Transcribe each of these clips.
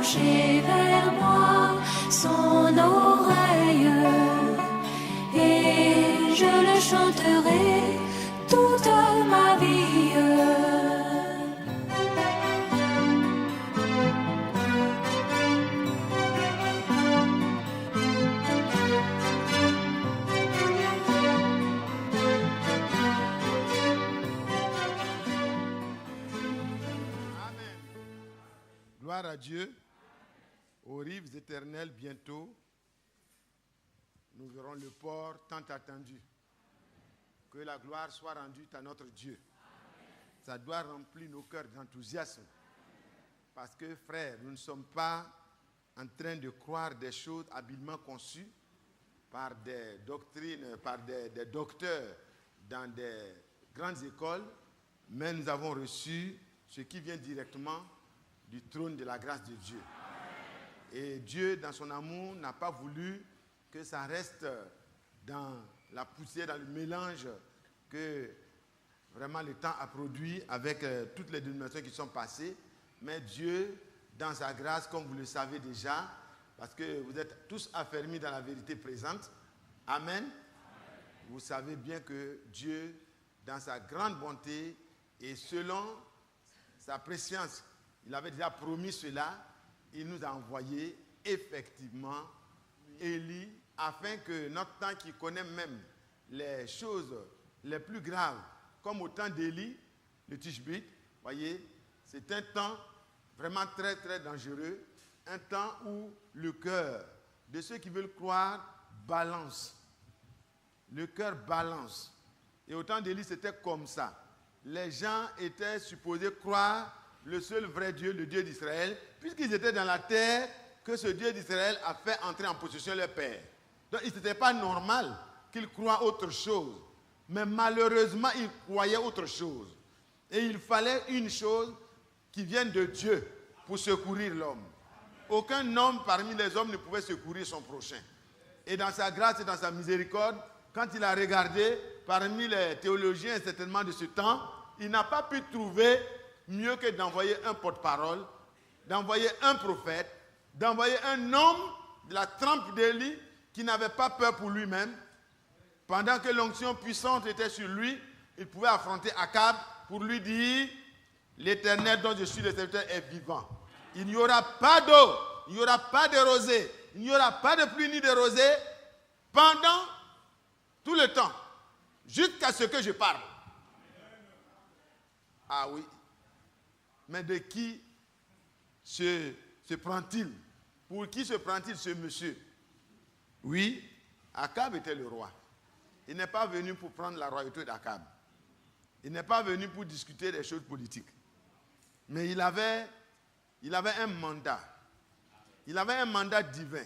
pencher vers moi son oreille, et je le chanterai toute ma vie. Gloire à Dieu. Aux rives éternelles, bientôt, nous verrons le port tant attendu. Que la gloire soit rendue à notre Dieu. Ça doit remplir nos cœurs d'enthousiasme. Parce que, frères, nous ne sommes pas en train de croire des choses habilement conçues par des doctrines, par des docteurs dans des grandes écoles, mais nous avons reçu ce qui vient directement du trône de la grâce de Dieu. Et Dieu, dans son amour, n'a pas voulu que ça reste dans la poussière, dans le mélange que vraiment le temps a produit avec toutes les dénominations qui sont passées. Mais Dieu, dans sa grâce, comme vous le savez déjà, parce que vous êtes tous affermis dans la vérité présente, Amen. Vous savez bien que Dieu, dans sa grande bonté et selon sa préscience, il avait déjà promis cela. Il nous a envoyé effectivement Élie, afin que notre temps qui connaît même les choses les plus graves, comme au temps d'Élie, le Tishbite, voyez, c'est un temps vraiment très très dangereux, un temps où le cœur de ceux qui veulent croire balance. Le cœur balance. Et au temps d'Élie, c'était comme ça. Les gens étaient supposés croire le seul vrai Dieu, le Dieu d'Israël, puisqu'ils étaient dans la terre que ce Dieu d'Israël a fait entrer en possession leur père. Donc, il n'était pas normal qu'ils croient autre chose. Mais malheureusement, ils croyaient autre chose. Et il fallait une chose qui vienne de Dieu pour secourir l'homme. Aucun homme parmi les hommes ne pouvait secourir son prochain. Et dans sa grâce et dans sa miséricorde, quand il a regardé parmi les théologiens certainement de ce temps, il n'a pas pu trouver mieux que d'envoyer un porte-parole, d'envoyer un prophète, d'envoyer un homme de la trempe d'Élie qui n'avait pas peur pour lui-même. Pendant que l'onction puissante était sur lui, il pouvait affronter Akab pour lui dire « L'Éternel dont je suis le serviteur est vivant. Il n'y aura pas d'eau, il n'y aura pas de rosée, il n'y aura pas de pluie ni de rosée pendant tout le temps, jusqu'à ce que je parle. » Ah oui. Mais de qui se prend-il? Pour qui se prend-il ce monsieur? Oui, Akab était le roi. Il n'est pas venu pour prendre la royauté d'Akab. Il n'est pas venu pour discuter des choses politiques. Mais il avait un mandat. Il avait un mandat divin.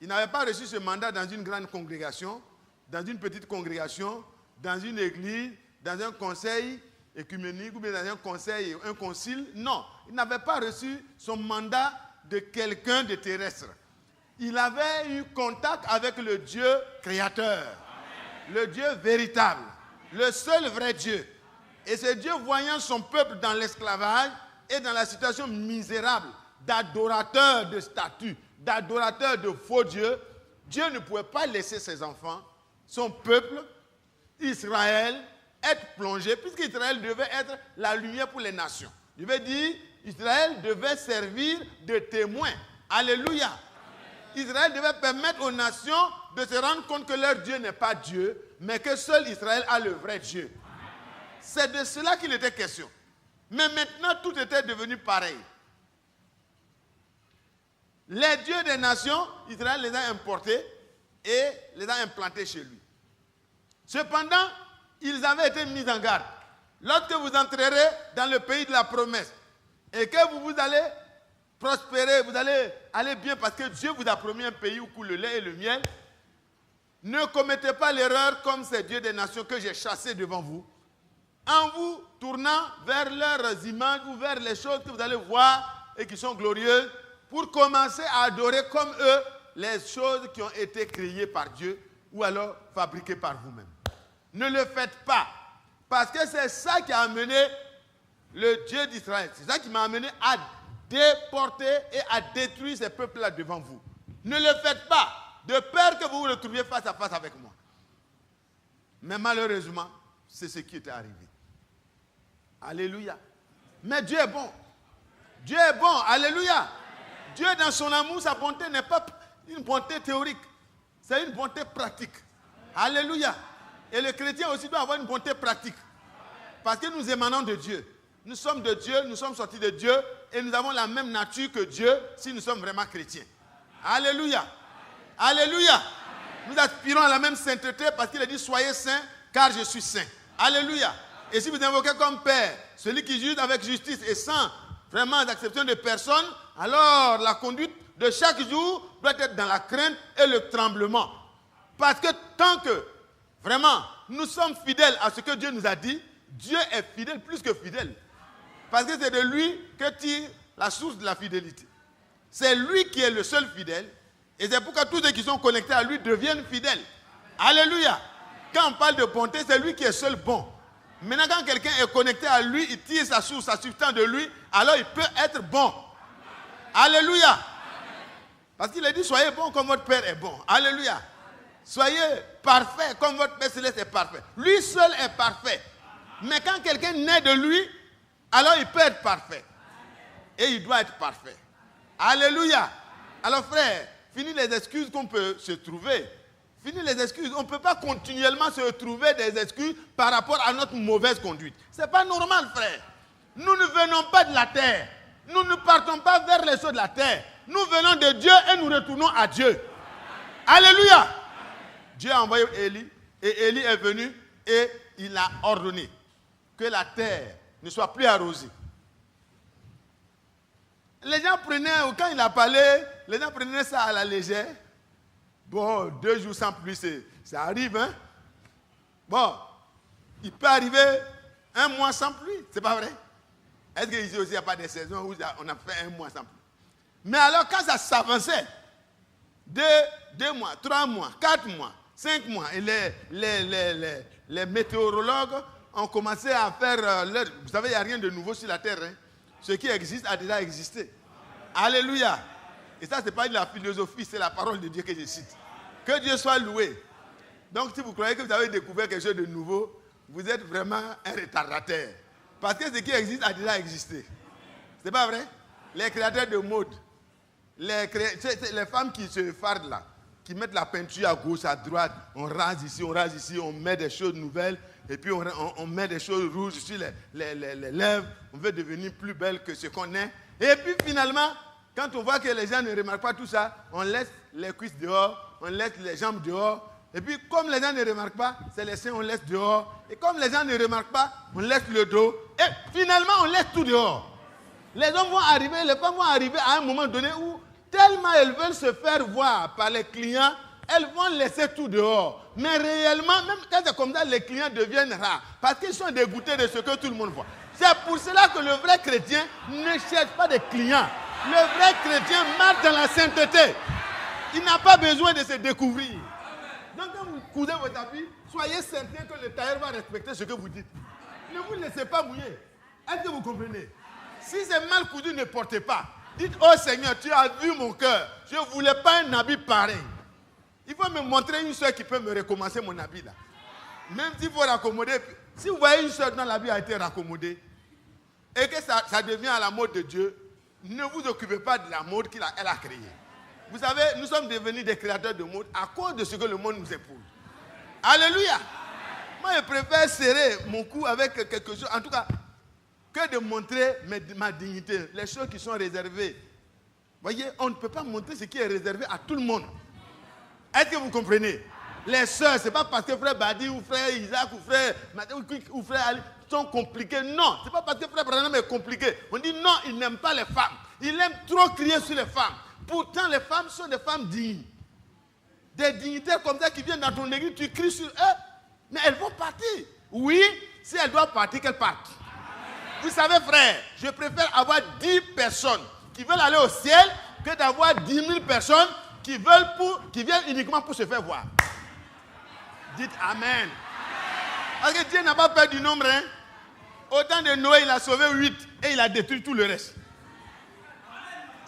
Il n'avait pas reçu ce mandat dans une grande congrégation, dans une petite congrégation, dans une église, dans un conseil écuménique ou bien dans un conseil, un concile. Non, il n'avait pas reçu son mandat de quelqu'un de terrestre. Il avait eu contact avec le Dieu créateur, le Dieu véritable, le seul vrai Dieu. Et ce Dieu, voyant son peuple dans l'esclavage et dans la situation misérable d'adorateurs de statues, d'adorateurs de faux dieux, Dieu ne pouvait pas laisser ses enfants, son peuple, Israël, être plongé, puisqu'Israël devait être la lumière pour les nations. Il veut dire, Israël devait servir de témoin. Alléluia. Israël devait permettre aux nations de se rendre compte que leur Dieu n'est pas Dieu, mais que seul Israël a le vrai Dieu. C'est de cela qu'il était question. Mais maintenant, tout était devenu pareil. Les dieux des nations, Israël les a importés et les a implantés chez lui. Cependant, ils avaient été mis en garde. Lorsque vous entrerez dans le pays de la promesse et que vous allez prospérer, vous allez aller bien parce que Dieu vous a promis un pays où coule le lait et le miel, ne commettez pas l'erreur comme ces dieux des nations que j'ai chassés devant vous, en vous tournant vers leurs images ou vers les choses que vous allez voir et qui sont glorieuses, pour commencer à adorer comme eux les choses qui ont été créées par Dieu ou alors fabriquées par vous-même. Ne le faites pas, parce que c'est ça qui a amené le Dieu d'Israël. C'est ça qui m'a amené à déporter et à détruire ces peuples-là devant vous. Ne le faites pas, de peur que vous vous retrouviez face à face avec moi. Mais malheureusement, c'est ce qui est arrivé. Alléluia. Mais Dieu est bon. Dieu est bon. Alléluia. Dieu, dans son amour, sa bonté n'est pas une bonté théorique. C'est une bonté pratique. Alléluia. Et le chrétien aussi doit avoir une bonté pratique. Parce que nous émanons de Dieu. Nous sommes de Dieu, nous sommes sortis de Dieu et nous avons la même nature que Dieu si nous sommes vraiment chrétiens. Alléluia. Alléluia. Nous aspirons à la même sainteté parce qu'il a dit soyez saints car je suis saint. Alléluia. Et si vous invoquez comme Père, celui qui juge avec justice et sans vraiment d'acception de personne, alors la conduite de chaque jour doit être dans la crainte et le tremblement. Parce que tant que vraiment nous sommes fidèles à ce que Dieu nous a dit, Dieu est fidèle plus que fidèle. Parce que c'est de lui que tire la source de la fidélité. C'est lui qui est le seul fidèle. Et c'est pourquoi tous ceux qui sont connectés à lui deviennent fidèles. Alléluia. Quand on parle de bonté, c'est lui qui est seul bon. Maintenant, quand quelqu'un est connecté à lui, il tire sa source, sa substance de lui, alors il peut être bon. Alléluia. Parce qu'il a dit, soyez bon comme votre Père est bon. Alléluia. Soyez parfait comme votre Père Céleste est parfait. Lui seul est parfait. Mais quand quelqu'un naît de lui, alors il peut être parfait. Et il doit être parfait. Alléluia. Alors frère, fini les excuses qu'on peut se trouver. Fini les excuses. On ne peut pas continuellement se trouver des excuses par rapport à notre mauvaise conduite. Ce n'est pas normal, frère. Nous ne venons pas de la terre. Nous ne partons pas vers les choses de la terre. Nous venons de Dieu et nous retournons à Dieu. Alléluia. Dieu a envoyé Élie et Élie est venu et il a ordonné que la terre ne soit plus arrosée. Les gens prenaient, quand il a parlé, les gens prenaient ça à la légère. Bon, 2 jours sans pluie, ça arrive, hein. Bon, il peut arriver 1 mois sans pluie, c'est pas vrai? Est-ce qu'ici aussi il n'y a pas de saison où on a fait 1 mois sans pluie? Mais alors quand ça s'avançait, 2 mois, 3 mois, 4 mois, 5 mois, et les météorologues ont commencé à faire vous savez, il n'y a rien de nouveau sur la terre, hein. Ce qui existe a déjà existé. Alléluia. Et ça, ce n'est pas de la philosophie, c'est la parole de Dieu que je cite. Que Dieu soit loué. Donc, si vous croyez que vous avez découvert quelque chose de nouveau, vous êtes vraiment un retardataire. Parce que ce qui existe a déjà existé. C'est pas vrai? Les créateurs de mode, les femmes qui se fardent là, qui mettent la peinture à gauche, à droite, on rase ici, on met des choses nouvelles, et puis on met des choses rouges sur les lèvres, on veut devenir plus belle que ce qu'on est. Et puis finalement, quand on voit que les gens ne remarquent pas tout ça, on laisse les cuisses dehors, on laisse les jambes dehors. Et puis comme les gens ne remarquent pas, c'est les seins on laisse dehors. Et comme les gens ne remarquent pas, on laisse le dos. Et finalement, on laisse tout dehors. Les hommes vont arriver, les femmes vont arriver à un moment donné où, tellement elles veulent se faire voir par les clients, elles vont laisser tout dehors. Mais réellement, même quand c'est comme ça, les clients deviennent rares. Parce qu'ils sont dégoûtés de ce que tout le monde voit. C'est pour cela que le vrai chrétien ne cherche pas de clients. Le vrai chrétien marche dans la sainteté. Il n'a pas besoin de se découvrir. Donc quand vous cousez votre habit, soyez certain que le tailleur va respecter ce que vous dites. Ne vous laissez pas mouiller. Est-ce que vous comprenez? Si c'est mal cousu, ne portez pas. Dites, oh Seigneur, tu as vu mon cœur. Je ne voulais pas un habit pareil. Il faut me montrer une soeur qui peut me recommencer mon habit là. Même s'il faut raccommoder. Si vous voyez une soeur dont l'habit a été raccommodé et que ça devient à la mode de Dieu, ne vous occupez pas de la mode qu'elle a créée. Vous savez, nous sommes devenus des créateurs de mode à cause de ce que le monde nous impose. Alléluia. Moi, je préfère serrer mon cou avec quelque chose, en tout cas, que de montrer ma dignité, les choses qui sont réservées. Vous voyez, on ne peut pas montrer ce qui est réservé à tout le monde. Est-ce que vous comprenez? Les sœurs, ce n'est pas parce que frère Badi ou frère Isaac ou frère ou frère Ali sont compliqués. Non, ce n'est pas parce que frère Branham est compliqué. On dit non, il n'aime pas les femmes. Il aime trop crier sur les femmes. Pourtant, les femmes sont des femmes dignes. Des dignitaires comme ça qui viennent dans ton église, tu cries sur eux, mais elles vont partir. Oui, si elles doivent partir, qu'elles partent. Vous savez, frère, je préfère avoir 10 personnes qui veulent aller au ciel que d'avoir 10 000 personnes qui viennent uniquement pour se faire voir. Dites Amen. Parce que Dieu n'a pas peur du nombre. Hein? Au temps de Noé, il a sauvé 8 et il a détruit tout le reste.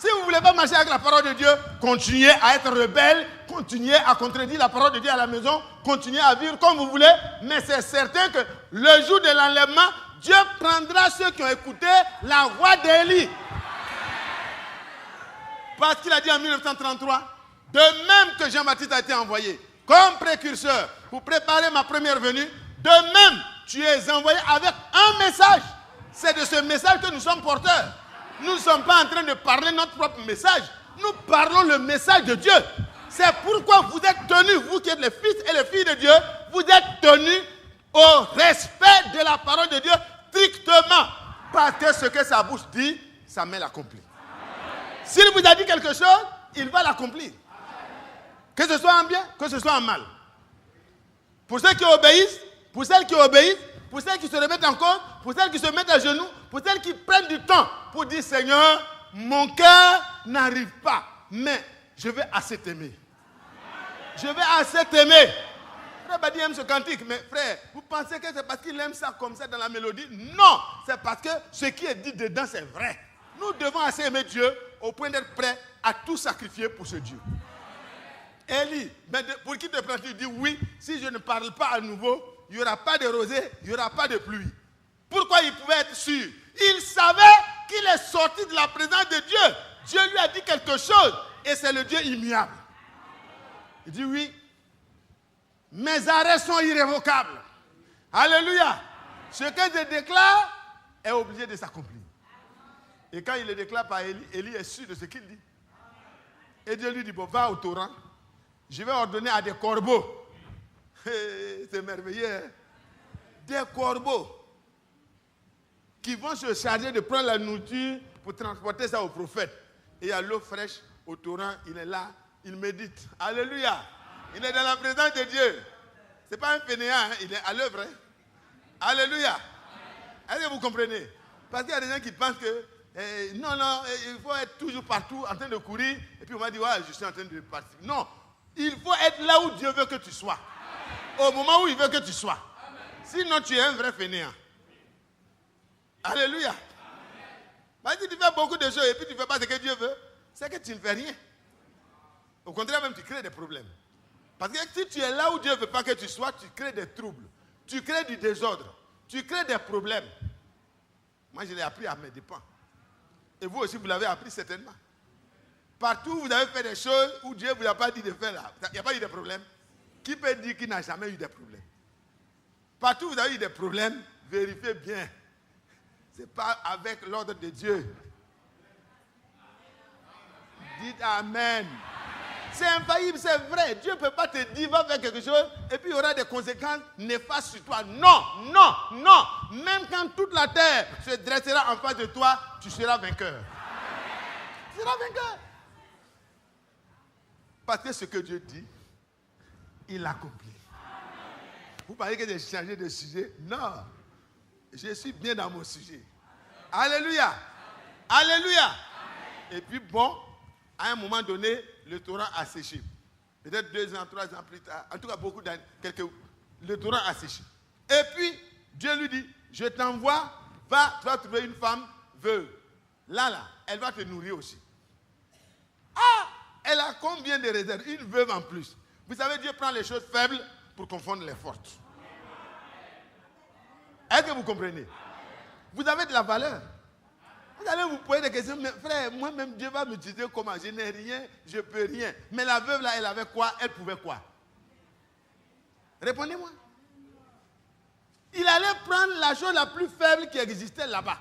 Si vous ne voulez pas marcher avec la parole de Dieu, continuez à être rebelle, continuez à contredire la parole de Dieu à la maison, continuez à vivre comme vous voulez, mais c'est certain que le jour de l'enlèvement, Dieu prendra ceux qui ont écouté la voix d'Élie. Parce qu'il a dit en 1933, de même que Jean-Baptiste a été envoyé comme précurseur pour préparer ma première venue, de même tu es envoyé avec un message. C'est de ce message que nous sommes porteurs. Nous ne sommes pas en train de parler notre propre message. Nous parlons le message de Dieu. C'est pourquoi vous êtes tenus, vous qui êtes les fils et les filles de Dieu, vous êtes tenus au respect de la parole de Dieu strictement. Parce que ce que sa bouche dit, sa main l'accomplit. S'il vous a dit quelque chose, il va l'accomplir. Que ce soit en bien, que ce soit en mal. Pour ceux qui obéissent, pour celles qui obéissent, pour celles qui se remettent en cause, pour celles qui se mettent à genoux, pour celles qui prennent du temps pour dire Seigneur, mon cœur n'arrive pas, mais je vais assez t'aimer. Je vais assez t'aimer. Frère Badi aime ce cantique, mais frère, vous pensez que c'est parce qu'il aime ça comme ça dans la mélodie? Non, c'est parce que ce qui est dit dedans, c'est vrai. Nous devons assez aimer Dieu au point d'être prêts à tout sacrifier pour ce Dieu. Élie, pour qui te prends-tu? Il dit oui, si je ne parle pas à nouveau, il n'y aura pas de rosée, il n'y aura pas de pluie. Pourquoi il pouvait être sûr? Il savait qu'il est sorti de la présence de Dieu. Dieu lui a dit quelque chose et c'est le Dieu immuable. Il dit oui, mes arrêts sont irrévocables. Alléluia. Ce que je déclare est obligé de s'accomplir. Et quand il le déclare par Élie, Élie est sûr de ce qu'il dit. Et Dieu lui dit, bon, va au torrent. Je vais ordonner à des corbeaux. C'est merveilleux. Hein? Des corbeaux qui vont se charger de prendre la nourriture pour transporter ça au prophète. Et il y a l'eau fraîche au torrent. Il est là, il médite. Alléluia. Il est dans la présence de Dieu. Ce n'est pas un fainéant, hein? Il est à l'œuvre. Hein? Alléluia. Est-ce que vous comprenez? Parce qu'il y a des gens qui pensent que non, il faut être toujours partout en train de courir. Et puis on va dire, ouais, je suis en train de partir. Non, il faut être là où Dieu veut que tu sois. Au moment où il veut que tu sois. Sinon, tu es un vrai fainéant. Alléluia. Parce que tu fais beaucoup de choses et puis tu ne fais pas ce que Dieu veut, c'est que tu ne fais rien. Au contraire, même tu crées des problèmes. Parce que si tu es là où Dieu ne veut pas que tu sois, tu crées des troubles. Tu crées du désordre. Tu crées des problèmes. Moi, je l'ai appris à mes dépens. Et vous aussi, vous l'avez appris certainement. Partout, vous avez fait des choses où Dieu ne vous a pas dit de faire là. Il n'y a pas eu de problème. Qui peut dire qu'il n'a jamais eu de problème? Partout, vous avez eu des problèmes. Vérifiez bien. Ce n'est pas avec l'ordre de Dieu. Dites Amen. C'est infaillible, c'est vrai. Dieu ne peut pas te dire, va faire quelque chose, et puis il y aura des conséquences néfastes sur toi. Non, non, non. Même quand toute la terre se dressera en face de toi, tu seras vainqueur. Tu seras vainqueur. Parce que ce que Dieu dit, il l'accomplit. Vous parlez que j'ai changé de sujet? Non. Je suis bien dans mon sujet. Alléluia. Alléluia. Et puis bon, à un moment donné, le torrent a séché. Peut-être 2 ans, 3 ans plus tard, en tout cas beaucoup d'années, le torrent a séché. Et puis, Dieu lui dit, je t'envoie, va, tu vas trouver une femme veuve. Là, elle va te nourrir aussi. Ah, elle a combien de réserves? Une veuve en plus. Vous savez, Dieu prend les choses faibles pour confondre les fortes. Est-ce que vous comprenez? Vous avez de la valeur. Vous allez vous poser des questions, mais frère, moi-même, Dieu va me dire comment? Je n'ai rien, je ne peux rien. Mais la veuve là, elle avait quoi? Elle pouvait quoi? Répondez-moi. Il allait prendre la chose la plus faible qui existait là-bas.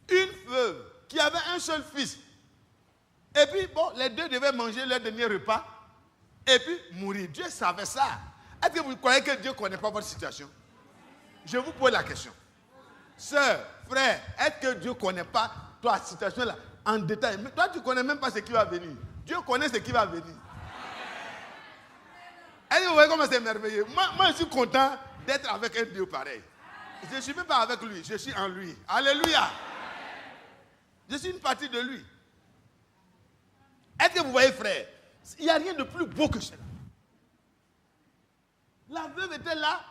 Une veuve qui avait un seul fils. Et puis, bon, les deux devaient manger leur dernier repas. Et puis, mourir. Dieu savait ça. Est-ce que vous croyez que Dieu ne connaît pas votre situation? Je vous pose la question. Sœur, frère, est-ce que Dieu ne connaît pas ta situation là en détail? Mais toi, tu ne connais même pas ce qui va venir. Dieu connaît ce qui va venir. Est-ce que vous voyez comment c'est merveilleux? Moi, je suis content d'être avec un Dieu pareil. Je ne suis même pas avec lui, je suis en lui. Alléluia. Je suis une partie de lui. Est-ce que vous voyez, frère? Il n'y a rien de plus beau que cela. La veuve était là,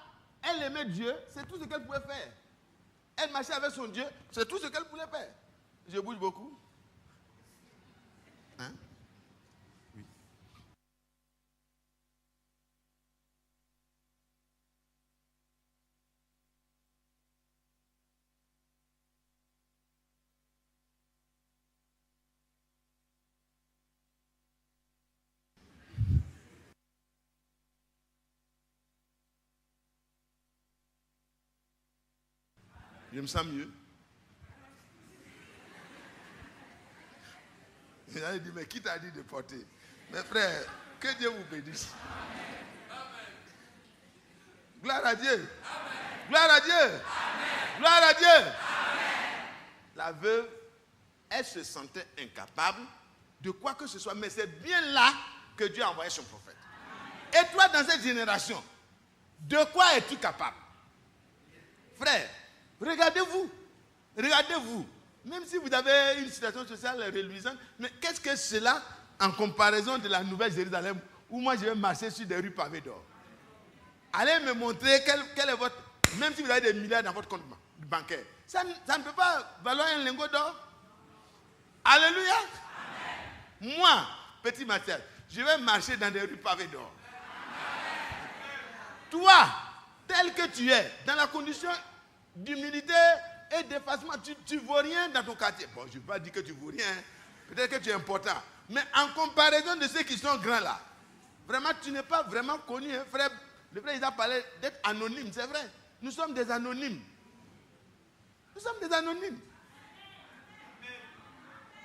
elle aimait Dieu, c'est tout ce qu'elle pouvait faire. Elle marchait avec son Dieu. C'est tout ce qu'elle voulait faire. Je bouge beaucoup. Hein? Oui. Je me sens mieux. Il a dit, mais qui t'a dit de porter? Mes frères, que Dieu vous bénisse. Gloire à Dieu. Amen. Gloire à Dieu. Amen. Gloire à Dieu. Amen. La veuve, elle se sentait incapable de quoi que ce soit, mais c'est bien là que Dieu a envoyé son prophète. Amen. Et toi, dans cette génération, de quoi es-tu capable? Frère, regardez-vous. Regardez-vous. Même si vous avez une situation sociale reluisante, mais qu'est-ce que cela en comparaison de la Nouvelle Jérusalem où moi je vais marcher sur des rues pavées d'or? Allez me montrer quel est votre... Même si vous avez des milliards dans votre compte bancaire, ça ne peut pas valoir un lingot d'or. Alléluia. Amen. Moi, petit Mathias, je vais marcher dans des rues pavées d'or. Toi, tel que tu es, dans la condition d'humilité et d'effacement, tu ne vaux rien dans ton quartier. Bon, je ne vais pas dire que tu ne vaux rien. Peut-être que tu es important. Mais en comparaison de ceux qui sont grands là, vraiment, tu n'es pas vraiment connu. Hein, frère. Le frère, il a parlé d'être anonyme. C'est vrai. Nous sommes des anonymes. Nous sommes des anonymes.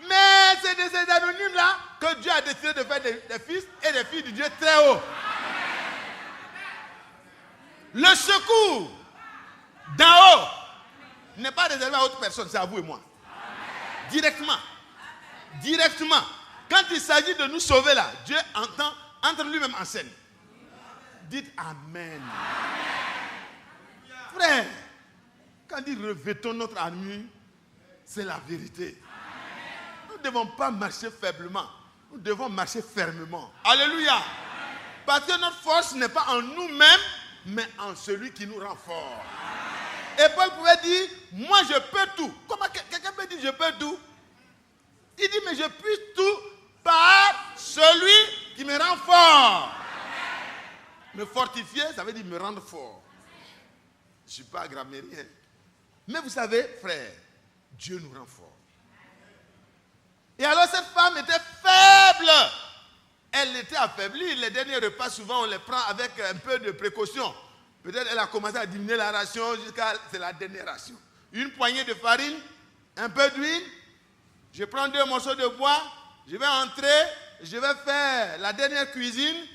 Mais c'est de ces anonymes-là que Dieu a décidé de faire des fils et des filles du Dieu très haut. Le secours d'en haut n'est pas réservé à autre personne, c'est à vous et moi. Directement. Directement. Quand il s'agit de nous sauver là, Dieu entend entre lui-même en scène. Dites Amen. Frère, quand il dit revêtons notre armure, c'est la vérité. Nous ne devons pas marcher faiblement. Nous devons marcher fermement. Alléluia. Parce que notre force n'est pas en nous-mêmes, mais en celui qui nous rend forts. Et Paul pouvait dire, moi je peux tout. Comment quelqu'un peut dire je peux tout? Il dit, mais je puis tout par celui qui me rend fort. Me fortifier, ça veut dire me rendre fort. Je ne suis pas grammairien. Mais vous savez, frère, Dieu nous rend fort. Et alors cette femme était faible. Elle était affaiblie. Les derniers repas, souvent, on les prend avec un peu de précaution. Peut-être elle a commencé à diminuer la ration jusqu'à... C'est la dernière ration. Une poignée de farine, un peu d'huile. Je prends 2 morceaux de bois. Je vais entrer. Je vais faire la dernière cuisine.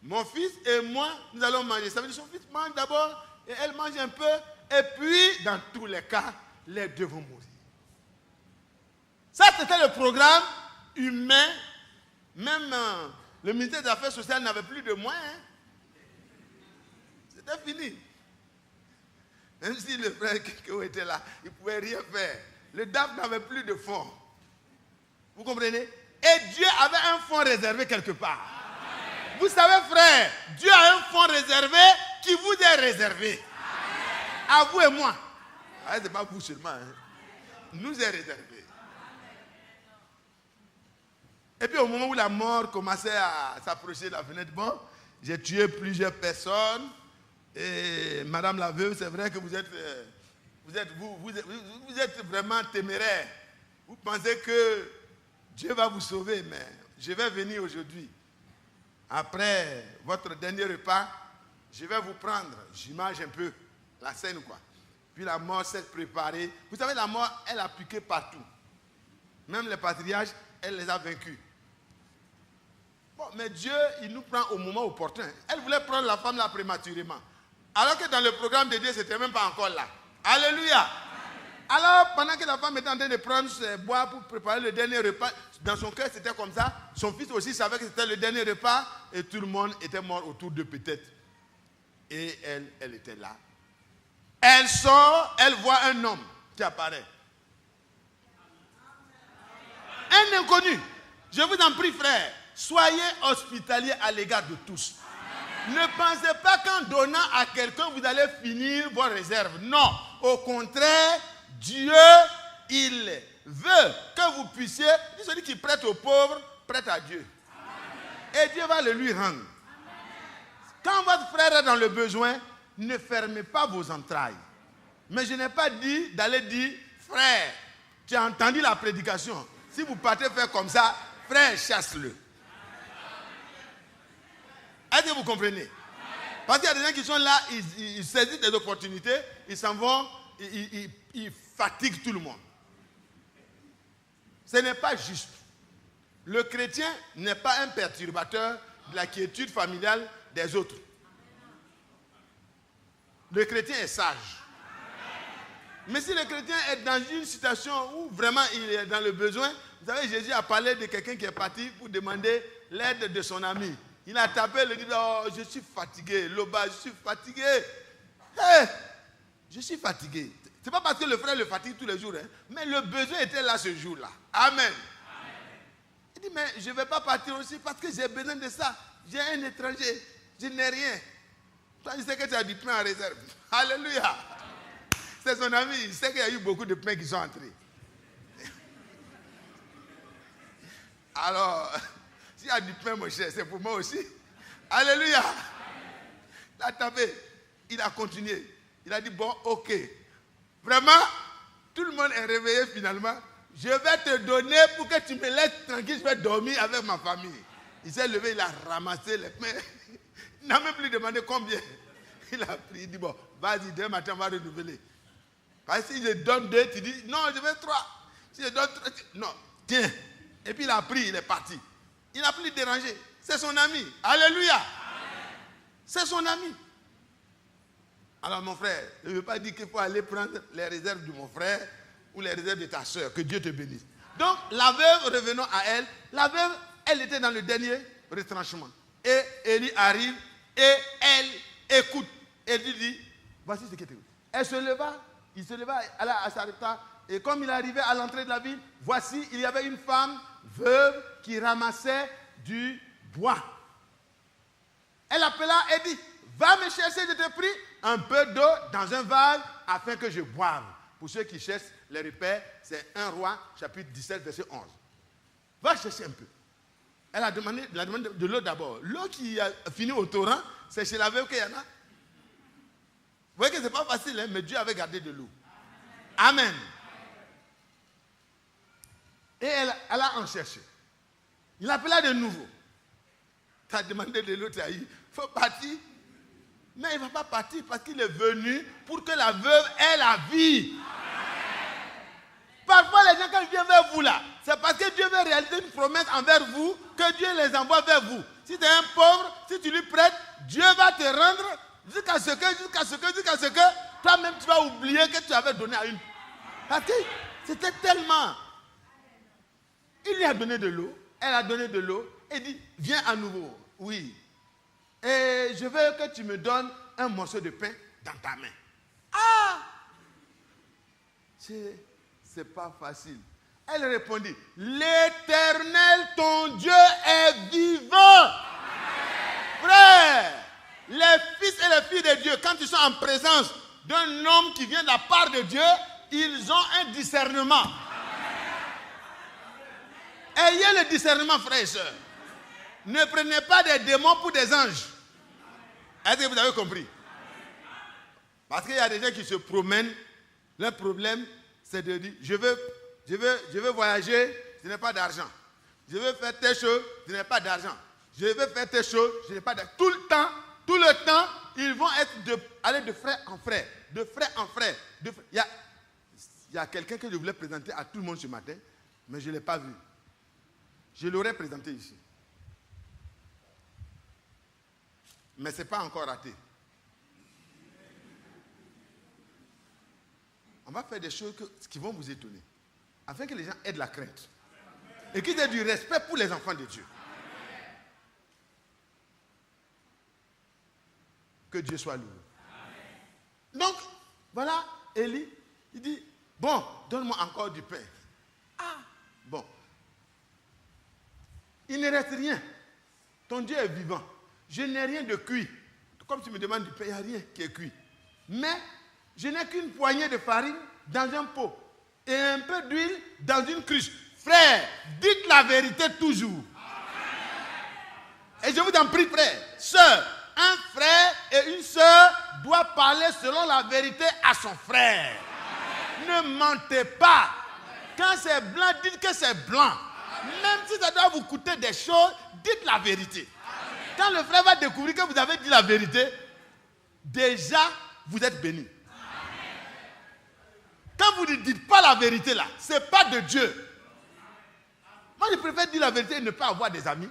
Mon fils et moi, nous allons manger. Ça veut dire que son fils mange d'abord et elle mange un peu. Et puis, dans tous les cas, les deux vont mourir. Ça, c'était le programme humain. Même le ministère des Affaires sociales n'avait plus de moyens. C'était fini. Même si le frère qui était là, il ne pouvait rien faire. Le DAF n'avait plus de fonds. Vous comprenez? Et Dieu avait un fonds réservé quelque part. Vous savez, frère, Dieu a un fonds réservé qui vous est réservé. À vous et moi. Ah, ce n'est pas vous seulement. Hein. Nous est réservé. Et puis au moment où la mort commençait à s'approcher de la fenêtre, bon, j'ai tué plusieurs personnes. Et madame la veuve, c'est vrai que vous êtes vraiment téméraire. Vous pensez que Dieu va vous sauver, mais je vais venir aujourd'hui. Après votre dernier repas, je vais vous prendre. J'imagine un peu la scène, quoi. Puis la mort s'est préparée. Vous savez, la mort, elle a piqué partout. Même les patriarches, elle les a vaincus. Bon, mais Dieu, il nous prend au moment opportun. Elle voulait prendre la femme là prématurément. Alors que dans le programme de Dieu, ce n'était même pas encore là. Alléluia. Alors, pendant que la femme était en train de prendre ses bois pour préparer le dernier repas, dans son cœur, c'était comme ça. Son fils aussi savait que c'était le dernier repas et tout le monde était mort autour d'eux peut-être. Et elle était là. Elle sort, elle voit un homme qui apparaît. Un inconnu. Je vous en prie, frère, soyez hospitaliers à l'égard de tous. Ne pensez pas qu'en donnant à quelqu'un, vous allez finir vos réserves. Non. Au contraire, Dieu, il veut que vous puissiez, celui qui prête aux pauvres, prête à Dieu. Amen. Et Dieu va le lui rendre. Amen. Quand votre frère est dans le besoin, ne fermez pas vos entrailles. Mais je n'ai pas dit d'aller dire, frère, tu as entendu la prédication. Si vous partez faire comme ça, frère, chasse-le. Est-ce que vous comprenez? Parce qu'il y a des gens qui sont là, ils saisissent des opportunités, ils s'en vont, ils fatiguent tout le monde. Ce n'est pas juste. Le chrétien n'est pas un perturbateur de la quiétude familiale des autres. Le chrétien est sage. Mais si le chrétien est dans une situation où vraiment il est dans le besoin, vous savez, Jésus a parlé de quelqu'un qui est parti pour demander l'aide de son ami. Il a tapé, il a dit, oh, je suis fatigué, Loba, je suis fatigué. Hey, je suis fatigué. Ce n'est pas parce que le frère le fatigue tous les jours, hein, mais le besoin était là ce jour-là. Amen. Amen. Il dit, mais je ne vais pas partir aussi parce que j'ai besoin de ça. J'ai un étranger, je n'ai rien. Toi, tu sais que tu as du pain en réserve. Alléluia. C'est son ami, il sait qu'il y a eu beaucoup de pains qui sont entrés. Alors, s'il y a du pain, mon cher, c'est pour moi aussi. Alléluia. Il a tapé, il a continué. Il a dit, bon, ok. Vraiment, tout le monde est réveillé finalement. Je vais te donner pour que tu me laisses tranquille, je vais dormir avec ma famille. Il s'est levé, il a ramassé les pains. Il n'a même plus demandé combien. Il a pris, il dit, bon, vas-y, demain matin, on va renouveler. Parce que si je donne 2, tu dis, non, je veux 3. Si je donne 3, non, tiens. Et puis il a pris, il est parti. Il n'a plus dérangé. C'est son ami. Alléluia. Amen. C'est son ami. Alors mon frère, je ne veux pas dire qu'il faut aller prendre les réserves de mon frère ou les réserves de ta soeur. Que Dieu te bénisse. Donc la veuve, revenons à elle. La veuve, elle était dans le dernier retranchement. Et Élie arrive et elle écoute. Elle lui dit, voici ce qui est écrit. Elle se leva, il se leva à Sarepta. Et comme il arrivait à l'entrée de la ville, voici, il y avait une femme veuve qui ramassait du bois. Elle appela et dit, va me chercher, je te prie, un peu d'eau dans un vase afin que je boive. Pour ceux qui cherchent les repères, c'est 1 Roi, chapitre 17, verset 11. Va chercher un peu. Elle a demandé de l'eau d'abord. L'eau qui a fini au torrent, c'est chez la veuve qu'il y en a. Vous voyez que ce n'est pas facile, hein, mais Dieu avait gardé de l'eau. Amen. Et elle a en cherché. Il appela de nouveau. Tu as demandé de l'eau, tu as eu. Il faut partir. Mais il ne va pas partir parce qu'il est venu pour que la veuve ait la vie. Parfois, les gens, quand ils viennent vers vous là, c'est parce que Dieu veut réaliser une promesse envers vous, que Dieu les envoie vers vous. Si tu es un pauvre, si tu lui prêtes, Dieu va te rendre jusqu'à ce que toi-même tu vas oublier que tu avais donné à une. Parce que c'était tellement. Il lui a donné de l'eau, elle a donné de l'eau, et dit, viens à nouveau. Oui. Et je veux que tu me donnes un morceau de pain dans ta main. Ah! C'est pas facile. Elle répondit, l'Éternel, ton Dieu, est vivant. Amen. Frère, les fils et les filles de Dieu, quand ils sont en présence d'un homme qui vient de la part de Dieu, ils ont un discernement. Ayez le discernement, frères et sœurs. Ne prenez pas des démons pour des anges. Est-ce que vous avez compris? Parce qu'il y a des gens qui se promènent. Leur problème, c'est de dire, je veux voyager, je n'ai pas d'argent. Je veux faire telle chose, je n'ai pas d'argent. Je veux faire telle chose, je n'ai pas d'argent. Tout le temps, ils vont aller de frère en frère. De frère en frère. Il y a quelqu'un que je voulais présenter à tout le monde ce matin, mais je ne l'ai pas vu. Je l'aurais présenté ici. Mais ce n'est pas encore raté. On va faire des choses qui vont vous étonner. Afin que les gens aient de la crainte. Et qu'ils aient du respect pour les enfants de Dieu. Que Dieu soit loué. Donc, voilà, Élie, il dit, bon, donne-moi encore du pain. Ah, bon. Il ne reste rien. Ton Dieu est vivant. Je n'ai rien de cuit. Comme tu me demandes du pain, il n'y a rien qui est cuit. Mais je n'ai qu'une poignée de farine dans un pot et un peu d'huile dans une cruche. Frère, dites la vérité toujours. Et je vous en prie, frère, sœur, un frère et une sœur doivent parler selon la vérité à son frère. Ne mentez pas. Quand c'est blanc, dites que c'est blanc. Même si ça doit vous coûter des choses, dites la vérité. Quand le frère va découvrir que vous avez dit la vérité, déjà, vous êtes béni. Quand vous ne dites pas la vérité là, ce n'est pas de Dieu. Moi, je préfère dire la vérité et ne pas avoir des amis.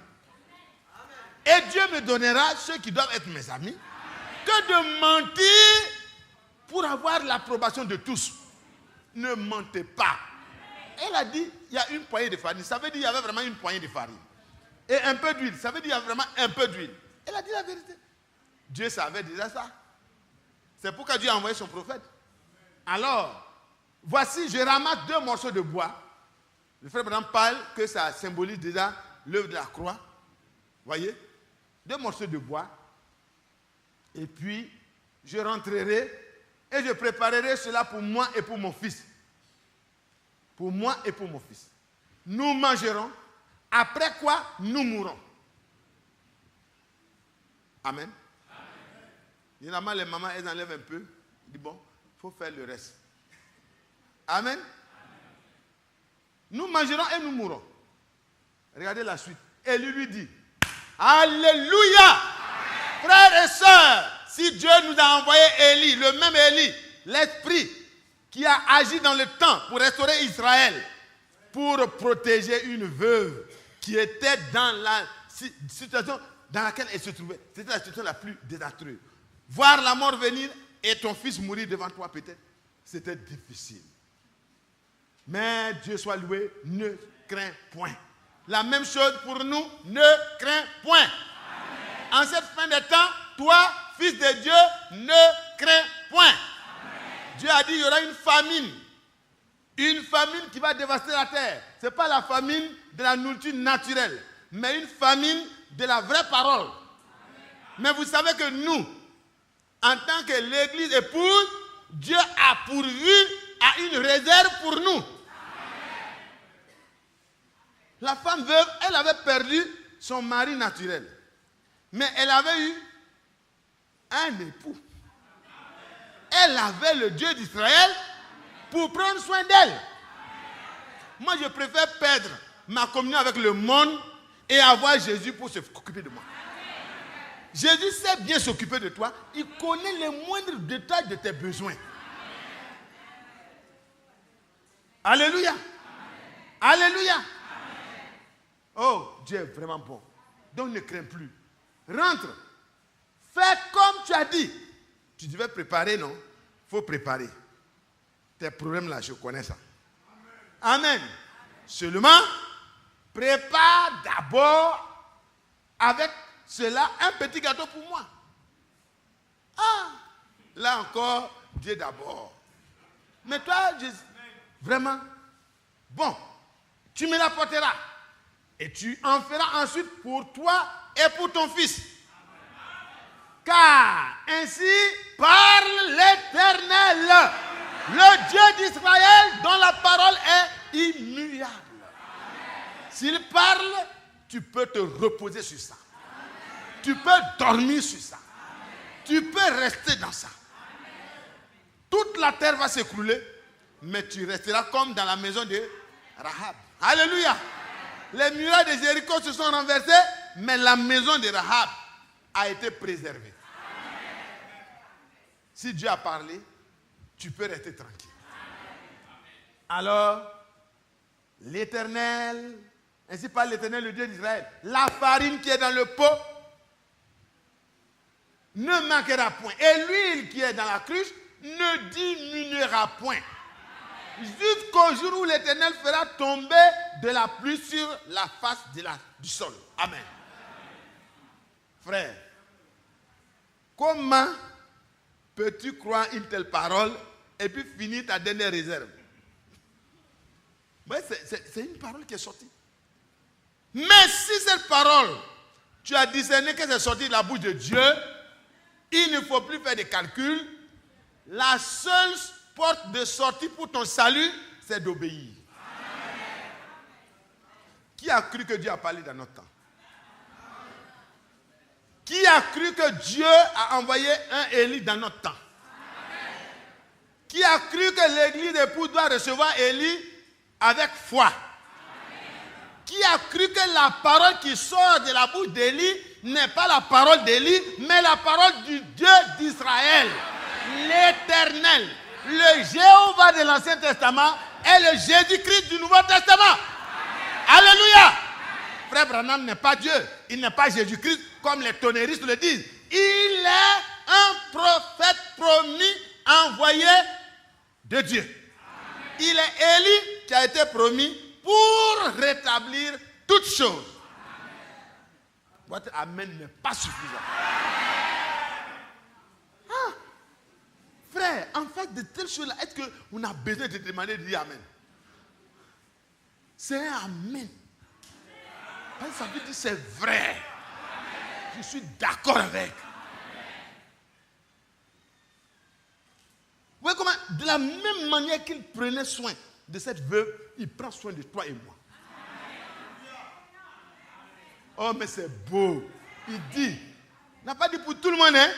Et Dieu me donnera ceux qui doivent être mes amis que de mentir pour avoir l'approbation de tous. Ne mentez pas. Elle a dit, il y a une poignée de farine. Ça veut dire qu'il y avait vraiment une poignée de farine. Et un peu d'huile. Ça veut dire qu'il y a vraiment un peu d'huile. Elle a dit la vérité. Dieu savait déjà ça. C'est pourquoi Dieu a envoyé son prophète. Alors, voici, je ramasse 2 morceaux de bois. Le frère Branham parle que ça symbolise déjà l'œuvre de la croix. Voyez, 2 morceaux de bois. Et puis, je rentrerai et je préparerai cela pour moi et pour mon fils. Pour moi et pour mon fils. Nous mangerons, après quoi nous mourrons. Amen. Généralement, les mamans, elles enlèvent un peu. Ils disent, bon, il faut faire le reste. Amen. Nous mangerons et nous mourrons. Regardez la suite. Et lui dit, Alléluia. Frères et sœurs, si Dieu nous a envoyé Élie, le même Élie, l'esprit qui a agi dans le temps pour restaurer Israël, pour protéger une veuve qui était dans la situation dans laquelle elle se trouvait. C'était la situation la plus désastreuse. Voir la mort venir et ton fils mourir devant toi peut-être, c'était difficile. Mais Dieu soit loué, ne crains point. La même chose pour nous, ne crains point. Amen. En cette fin de temps, toi, fils de Dieu, ne crains point. Amen. Dieu a dit qu'il y aura une famine. Une famine qui va dévaster la terre. Ce n'est pas la famine de la nourriture naturelle, mais une famine de la vraie parole. Amen. Mais vous savez que nous, en tant que l'église épouse, Dieu a pourvu à une réserve pour nous. La femme veuve, elle avait perdu son mari naturel. Mais elle avait eu un époux. Elle avait le Dieu d'Israël pour prendre soin d'elle. Moi, je préfère perdre ma communion avec le monde et avoir Jésus pour s'occuper de moi. Jésus sait bien s'occuper de toi. Il connaît les moindres détails de tes besoins. Alléluia. Alléluia. Oh, Dieu est vraiment bon. Donc ne crains plus. Rentre. Fais comme tu as dit. Tu devais préparer, non? Il faut préparer. Tes problèmes là, je connais ça. Amen. Seulement, prépare d'abord avec cela un petit gâteau pour moi. Ah, là encore, Dieu d'abord. Mais toi, Jésus, vraiment, bon, tu me l'apporteras. Et tu en feras ensuite pour toi et pour ton fils. Car ainsi parle l'Éternel, le Dieu d'Israël dont la parole est immuable. S'il parle, tu peux te reposer sur ça. Tu peux dormir sur ça. Tu peux rester dans ça. Toute la terre va s'écrouler, mais tu resteras comme dans la maison de Rahab. Alléluia. Les murailles de Jéricho se sont renversées, mais la maison de Rahab a été préservée. Amen. Si Dieu a parlé, tu peux rester tranquille. Amen. Alors, l'Éternel, ainsi parle l'Éternel, le Dieu d'Israël, la farine qui est dans le pot ne manquera point. Et l'huile qui est dans la cruche ne diminuera point. Jusqu'au jour où l'Éternel fera tomber de la pluie sur la face du sol. Amen. Frère, comment peux-tu croire une telle parole et puis finir ta dernière réserve? C'est une parole qui est sortie. Mais si cette parole, tu as discerné que c'est sorti de la bouche de Dieu, il ne faut plus faire de calculs. la seule porte de sortie pour ton salut, c'est d'obéir. Qui a cru que Dieu a parlé dans notre temps? Qui a cru que Dieu a envoyé un Élie dans notre temps? Qui a cru que l'église épouse doit recevoir Élie avec foi? Qui a cru que la parole qui sort de la bouche d'Élie n'est pas la parole d'Élie, mais la parole du Dieu d'Israël, l'Éternel, le Jéhovah de l'Ancien Testament et le Jésus-Christ du Nouveau Testament? Alléluia! Frère Branham n'est pas Dieu, il n'est pas Jésus-Christ comme les tonnéristes le disent. Il est un prophète promis, envoyé de Dieu. Amen. Il est Élie qui a été promis pour rétablir toutes choses. Amen. Votre amen n'est pas suffisant. Ah, frère, en fait de telles choses-là, est-ce qu'on a besoin de te demander de dire amen? C'est un amen. Parce que ça veut dire c'est vrai. Je suis d'accord avec. Vous voyez comment, de la même manière qu'il prenait soin de cette veuve, il prend soin de toi et moi. Oh, mais c'est beau. Il dit, il n'a pas dit pour tout le monde, hein?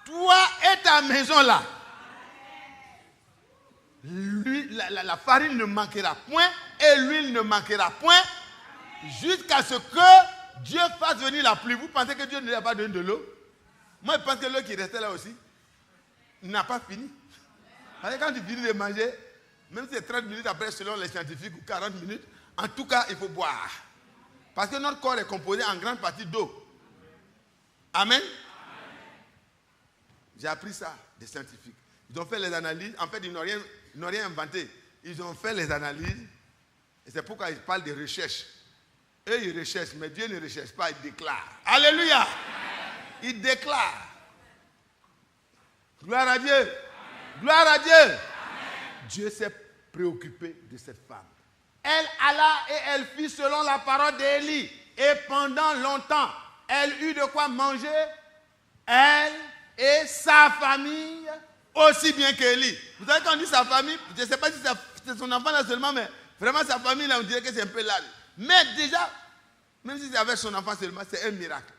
Toi et ta maison là. Lui, la farine ne manquera point et l'huile ne manquera point jusqu'à ce que Dieu fasse venir la pluie. Vous pensez que Dieu ne lui a pas donné de l'eau? Moi, je pense que l'eau qui restait là aussi n'a pas fini. Parce que quand tu finis de manger, même si c'est 30 minutes après, selon les scientifiques, ou 40 minutes, en tout cas, il faut boire. Parce que notre corps est composé en grande partie d'eau. Amen. J'ai appris ça des scientifiques. Ils ont fait les analyses. En fait, ils n'ont rien inventé. Ils ont fait les analyses. Et c'est pourquoi ils parlent de recherche. Eux, ils recherchent, mais Dieu ne recherche pas, il déclare. Alléluia. Il déclare. Gloire à Dieu. Gloire à Dieu. Amen. Dieu s'est préoccupé de cette femme. Elle alla et elle fit selon la parole d'Élie. Et pendant longtemps, elle eut de quoi manger, elle et sa famille, aussi bien qu'Élie. Vous savez quand on dit sa famille, je ne sais pas si c'est son enfant là seulement, mais vraiment sa famille là, on dirait que c'est un peu large. Mais déjà, même si c'est avec son enfant seulement, c'est un miracle.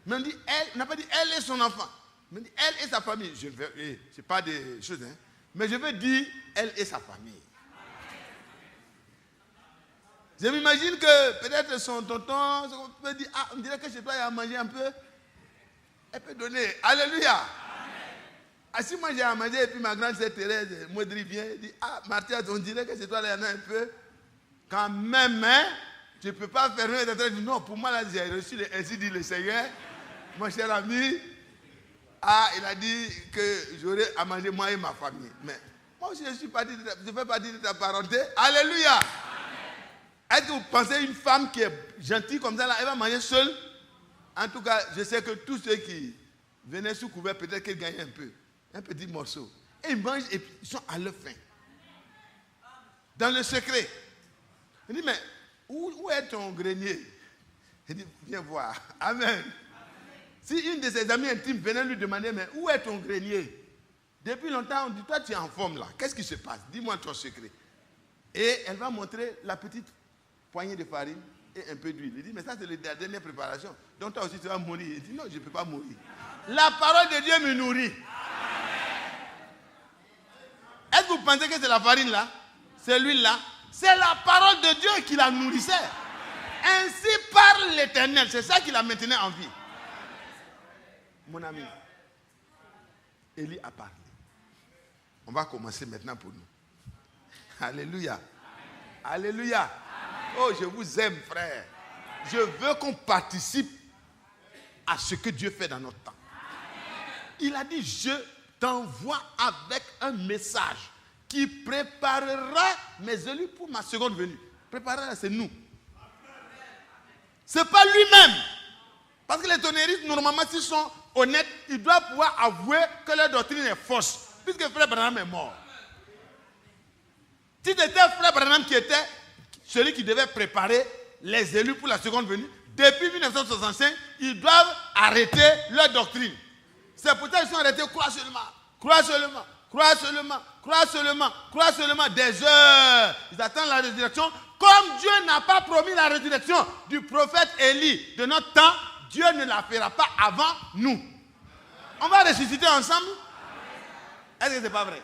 Mais on dit elle, on n'a pas dit elle et son enfant. Mais on dit elle et sa famille. Je ne sais pas des choses, hein. Mais je veux dire elle et sa famille. Je m'imagine que peut-être son tonton peut dire, ah, on dirait que chez toi il a mangé un peu. Elle peut donner. Alléluia. Ah, si moi j'ai à manger et puis ma grande sœur Thérèse Maudry vient et dit, ah, Martha, on dirait que chez toi là, il y en a un peu. Quand même, hein, je ne peux pas fermer les entrées. Non, pour moi là, j'ai reçu ainsi dit le Seigneur. Mon cher ami, ah, il a dit que j'aurais à manger moi et ma famille. Mais moi aussi je fais partie de ta parenté. Alléluia. Est-ce que vous pensez une femme qui est gentille comme ça, là, elle va manger seule? En tout cas, je sais que tous ceux qui venaient sous couvert, peut-être qu'ils gagnaient un peu. Un petit morceau. Et ils mangent et ils sont à leur faim. Dans le secret. Il dit, mais où est ton grenier? Il dit, viens voir. Amen. Si une de ses amies intimes venait lui demander, mais où est ton grenier? Depuis longtemps, on dit, toi tu es en forme là. Qu'est-ce qui se passe? Dis-moi ton secret. Et elle va montrer la petite poignée de farine et un peu d'huile. Il dit, mais ça c'est la dernière préparation. Donc toi aussi tu vas mourir. Il dit, non, je ne peux pas mourir. La parole de Dieu me nourrit. Est-ce que vous pensez que c'est la farine là? C'est l'huile là? C'est la parole de Dieu qui la nourrissait. Ainsi parle l'Éternel. C'est ça qui la maintenait en vie. Mon ami, Élie a parlé. On va commencer maintenant pour nous. Alléluia. Alléluia. Oh, je vous aime, frère. Je veux qu'on participe à ce que Dieu fait dans notre temps. Il a dit, je t'envoie avec un message qui préparera mes élus pour ma seconde venue. Préparera, c'est nous. Ce n'est pas lui-même. Parce que les tonnéristes, normalement, s'ils sont honnêtes, ils doivent pouvoir avouer que leur doctrine est fausse. Puisque Frère Branham est mort. Si c'était Frère Branham qui était celui qui devait préparer les élus pour la seconde venue, depuis 1965, ils doivent arrêter leur doctrine. C'est pour ça qu'ils sont arrêtés quoi seulement? Crois seulement. Crois seulement. Crois seulement. Crois seulement. Des heures. Ils attendent la résurrection. Comme Dieu n'a pas promis la résurrection du prophète Élie de notre temps, Dieu ne la fera pas avant nous. On va ressusciter ensemble. Est-ce que ce n'est pas vrai?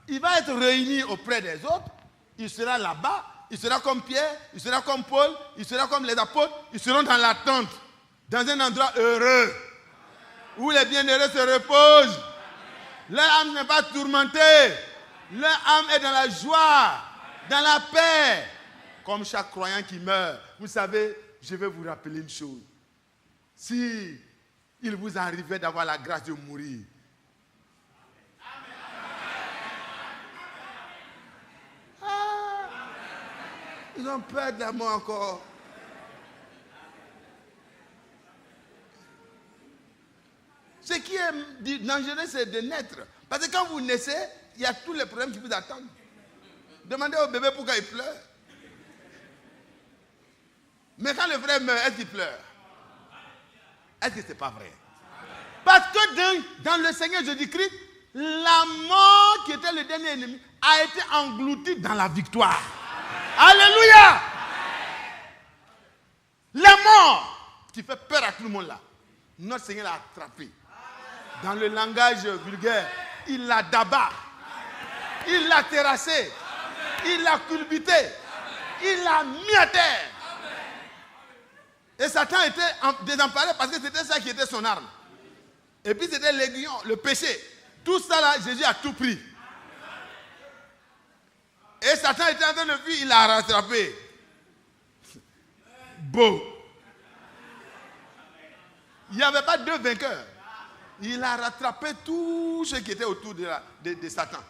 Il va être réuni auprès des autres. Il sera là-bas. Il sera comme Pierre. Il sera comme Paul. Il sera comme les apôtres. Ils seront dans l'attente. Dans un endroit heureux. Où les bienheureux se reposent. Leur âme n'est pas tourmentée. Leur âme est dans la joie. Dans la paix. Comme chaque croyant qui meurt. Vous savez, je vais vous rappeler une chose. Si il vous arrivait d'avoir la grâce de mourir, ils ont peur de la mort encore. Ce qui est dangereux, c'est de naître. Parce que quand vous naissez, il y a tous les problèmes qui vous attendent. Demandez au bébé pourquoi il pleure. Mais quand le frère meurt, est-ce qu'il pleure? Est-ce que ce n'est pas vrai? Parce que dans le Seigneur Jésus-Christ, la mort qui était le dernier ennemi a été engloutie dans la victoire. Alléluia! La mort qui fait peur à tout le monde là, notre Seigneur l'a attrapé. Dans le langage vulgaire, il l'a d'abat, il l'a terrassé, il l'a culbuté, il l'a mis à terre. Et Satan était désemparé parce que c'était ça qui était son arme. Et puis c'était l'aiguillon, le péché. Tout ça là, Jésus a tout pris. Et Satan était en train de fuir, il l'a rattrapé. Beau. Il n'y avait pas deux vainqueurs. Il a rattrapé tout ce qui était autour de Satan.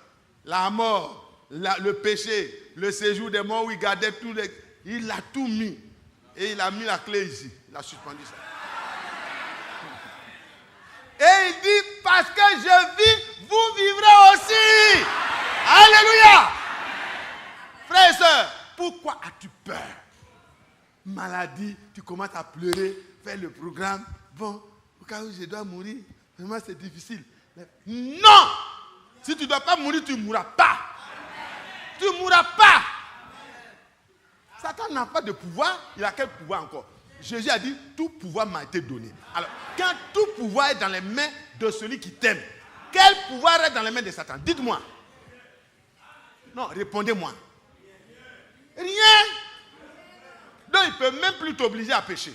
La mort, le péché, le séjour des morts où il gardait tout. Il a tout mis. Et il a mis la clé ici. Il a suspendu ça. Et il dit, parce que je vis, vous vivrez aussi. Alléluia. Frères et sœurs, pourquoi as-tu peur? Maladie, tu commences à pleurer, faire le programme. Bon, au cas où je dois mourir, vraiment c'est difficile. Non! Si tu ne dois pas mourir, tu ne mourras pas. Tu ne mourras pas. Satan n'a pas de pouvoir. Il a quel pouvoir encore? Jésus a dit, tout pouvoir m'a été donné. Alors, quand tout pouvoir est dans les mains de celui qui t'aime, quel pouvoir est dans les mains de Satan? Dites-moi. Non, répondez-moi. Rien. Donc, il ne peut même plus t'obliger à pécher.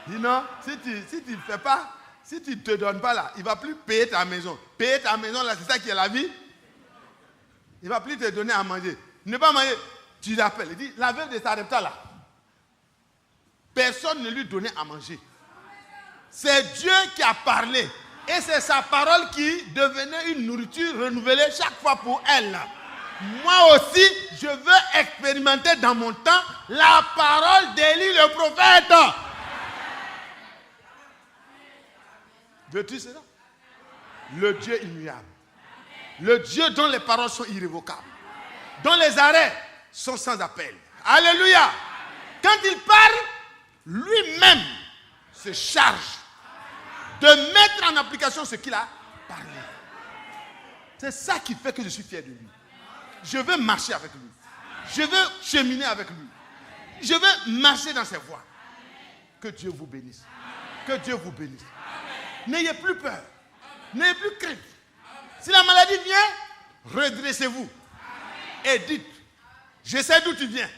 Dis non, si tu ne fais pas, si tu ne te donnes pas là, il ne va plus payer ta maison. Payer ta maison là, c'est ça qui est la vie. Il ne va plus te donner à manger. Ne pas manger, tu l'appelles. Il dit, la veuve de Sarepta là, personne ne lui donnait à manger. C'est Dieu qui a parlé. Et c'est sa parole qui devenait une nourriture renouvelée chaque fois pour elle. Moi aussi, je veux expérimenter dans mon temps la parole d'Élie le prophète. Veux-tu cela? Le Dieu immuable. Le Dieu dont les paroles sont irrévocables. Dont les arrêts sont sans appel. Alléluia. Quand il parle, lui-même se charge de mettre en application ce qu'il a parlé. C'est ça qui fait que je suis fier de lui. Je veux marcher avec lui. Je veux cheminer avec lui. Je veux marcher dans ses voies. Que Dieu vous bénisse. Que Dieu vous bénisse. N'ayez plus peur. N'ayez plus crainte. Si la maladie vient, redressez-vous. Et dites, je sais d'où tu viens.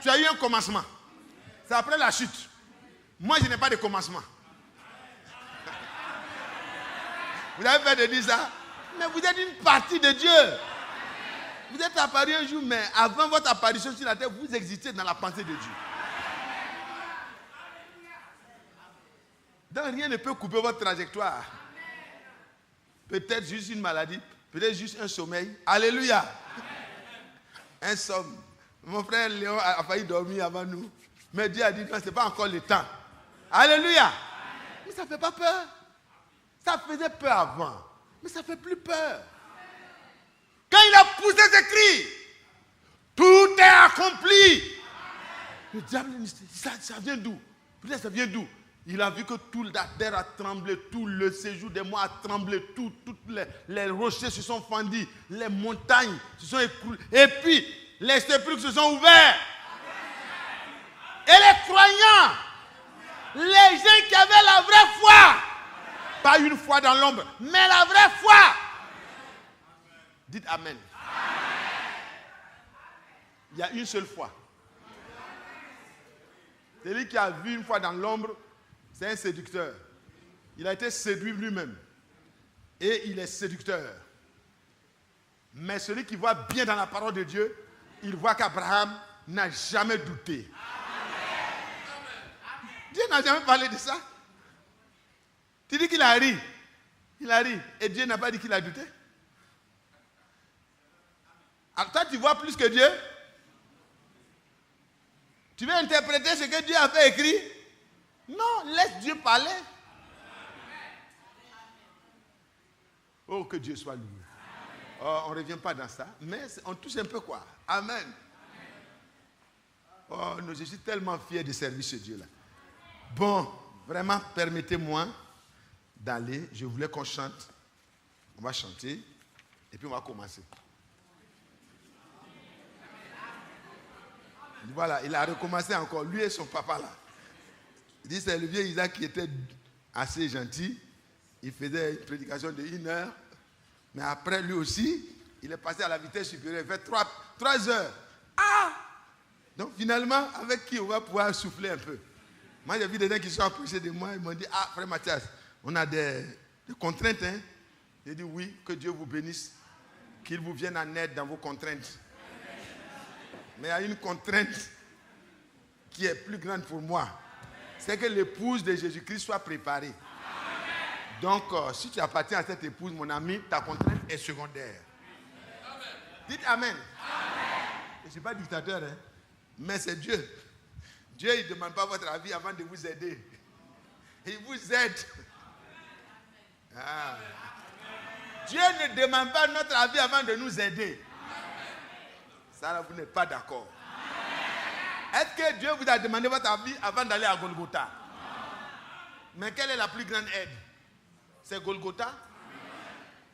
Tu as eu un commencement. C'est après la chute. Moi, je n'ai pas de commencement. Vous avez peur de dire ça? Mais vous êtes une partie de Dieu. Vous êtes apparu un jour, mais avant votre apparition sur la terre, vous existez dans la pensée de Dieu. Donc rien ne peut couper votre trajectoire. Peut-être juste une maladie, peut-être juste un sommeil. Alléluia. Un somme. Mon frère Léon a failli dormir avant nous. Mais Dieu a dit, non, ce n'est pas encore le temps. Alléluia. Mais ça ne fait pas peur. Ça faisait peur avant. Mais ça ne fait plus peur. Quand il a poussé ses cris, tout est accompli. Le diable, ça vient d'où? Peut-être ça vient d'où? Il a vu que toute la terre a tremblé, tout le séjour des mois a tremblé, toutes les rochers se sont fendus, les montagnes se sont écroulées. Et puis, les sépulcres se sont ouverts. Et les croyants, les gens qui avaient la vraie foi, pas une foi dans l'ombre, mais la vraie foi. Dites Amen. Il y a une seule foi. Celui qui a vu une foi dans l'ombre, c'est un séducteur. Il a été séduit lui-même. Et il est séducteur. Mais celui qui voit bien dans la parole de Dieu, il voit qu'Abraham n'a jamais douté. Dieu n'a jamais parlé de ça. Tu dis qu'il a ri. Il a ri. Et Dieu n'a pas dit qu'il a douté. Alors toi, tu vois plus que Dieu. Tu veux interpréter ce que Dieu a fait écrit? Non, laisse Dieu parler. Oh, que Dieu soit loué. Oh, on ne revient pas dans ça, mais on touche un peu quoi. Amen. Oh, je suis tellement fier de servir ce Dieu-là. Bon, vraiment, permettez-moi d'aller. Je voulais qu'on chante. On va chanter et puis on va commencer. Voilà, il a recommencé encore, lui et son papa là. Il dit c'est le vieux Isaac qui était assez gentil. Il faisait une prédication de 1 heure. Mais après lui aussi, il est passé à la vitesse supérieure. Il fait 3 heures. Ah! Donc finalement, avec qui on va pouvoir souffler un peu? Moi j'ai vu des gens qui sont approchés de moi. Ils m'ont dit, ah frère Mathias, on a des contraintes. Hein? J'ai dit oui, que Dieu vous bénisse. Qu'il vous vienne en aide dans vos contraintes. Mais il y a une contrainte qui est plus grande pour moi. C'est que l'épouse de Jésus-Christ soit préparée. Donc, si tu appartiens à cette épouse, mon ami, ta contrainte est secondaire. Dites Amen. Je ne suis pas dictateur, hein, mais c'est Dieu. Dieu, il ne demande pas votre avis avant de vous aider. Il vous aide. Ah. Dieu ne demande pas notre avis avant de nous aider. Ça, là, vous n'êtes pas d'accord. Est-ce que Dieu vous a demandé votre avis avant d'aller à Golgotha? Mais quelle est la plus grande aide? C'est Golgotha.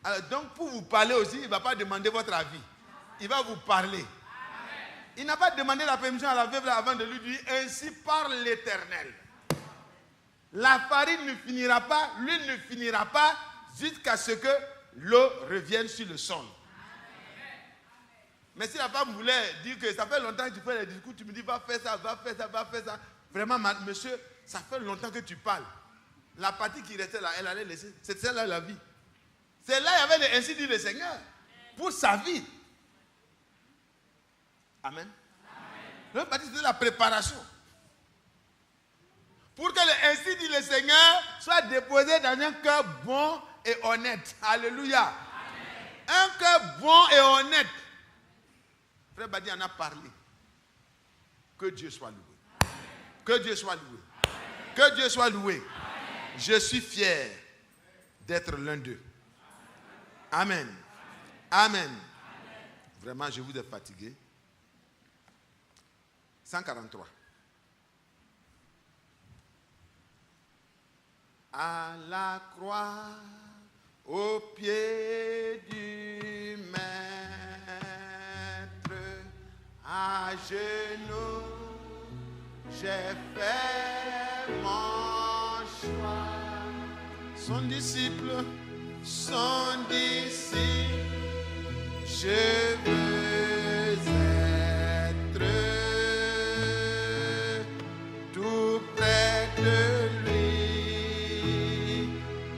Alors, donc, pour vous parler aussi, il ne va pas demander votre avis. Il va vous parler. Il n'a pas demandé la permission à la veuve avant de lui dire « Ainsi parle l'Éternel ». La farine ne finira pas, l'huile ne finira pas jusqu'à ce que l'eau revienne sur le sol. Mais si la femme voulait dire que ça fait longtemps que tu fais les discours, tu me dis va faire ça, va faire ça, va faire ça. Vraiment, monsieur, ça fait longtemps que tu parles. La partie qui restait là, elle allait laisser. C'est celle-là la vie. C'est là il y avait ainsi dit le Seigneur. Pour sa vie. Amen. L'autre partie, c'était la préparation. Pour que ainsi dit le Seigneur soit déposé dans un cœur bon et honnête. Alléluia. Amen. Un cœur bon et honnête. Frère Badi en a parlé. Que Dieu soit loué. Amen. Que Dieu soit loué. Amen. Que Dieu soit loué. Amen. Je suis fier d'être l'un d'eux. Amen. Amen. Amen. Vraiment, je vous ai fatigué. 143. À la croix, au pied du Maître, à genoux, j'ai fait mon choix. Son disciple, je veux être tout près de lui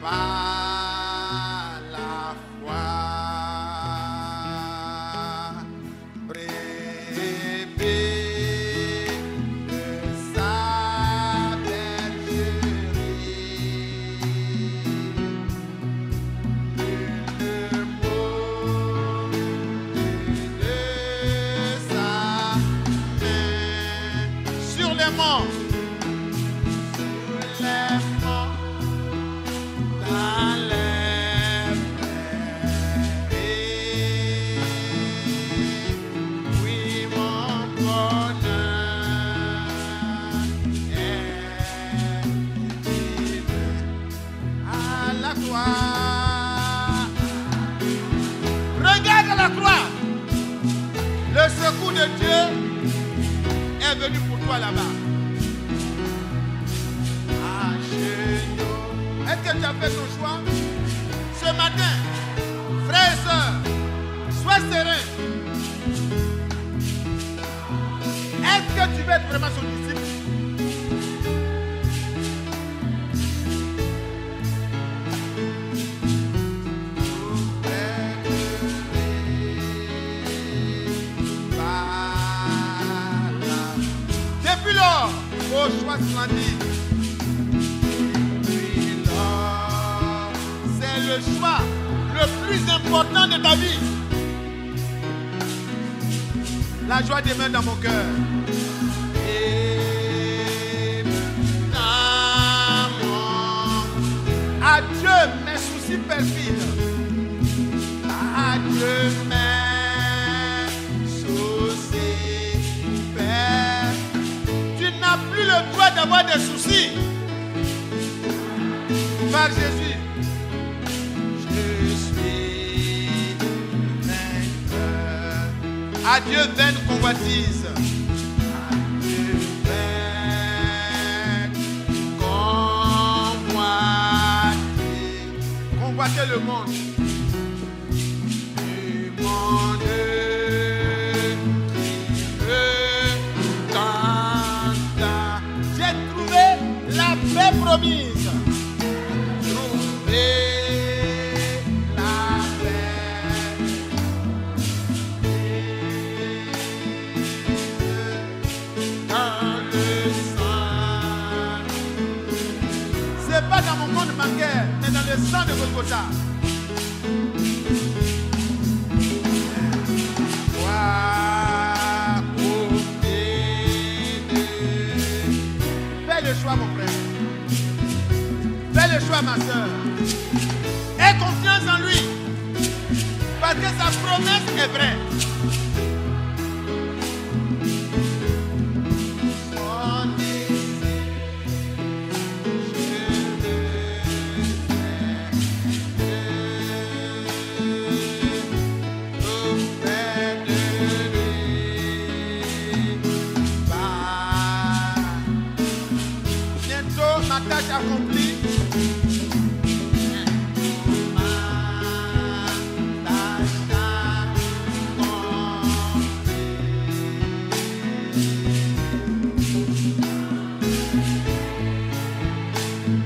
par la foi. Le secours de Dieu est venu pour toi là-bas. Est-ce que tu as fait ton choix? Ce matin, frères et sœurs, sois serein. Est-ce que tu veux être vraiment son disciple? Depuis lors, au choix splendide. C'est le choix le plus important de ta vie. La joie demeure dans mon cœur. Adieu mes soucis perfides. Adieu mes soucis perfides. Tu n'as plus le droit d'avoir des soucis. Par Jésus. Je suis vainqueur. Adieu vaine convoitise. Adieu vaine convoitise. Convoiter le monde. Du monde qui me tenta. J'ai trouvé la paix promise. Pas dans mon compte bancaire, mais dans le sang de Golgotha. Fais le choix, mon frère. Fais le choix, ma soeur. Aie confiance en lui. Parce que sa promesse est vraie. Ma tâche accomplie.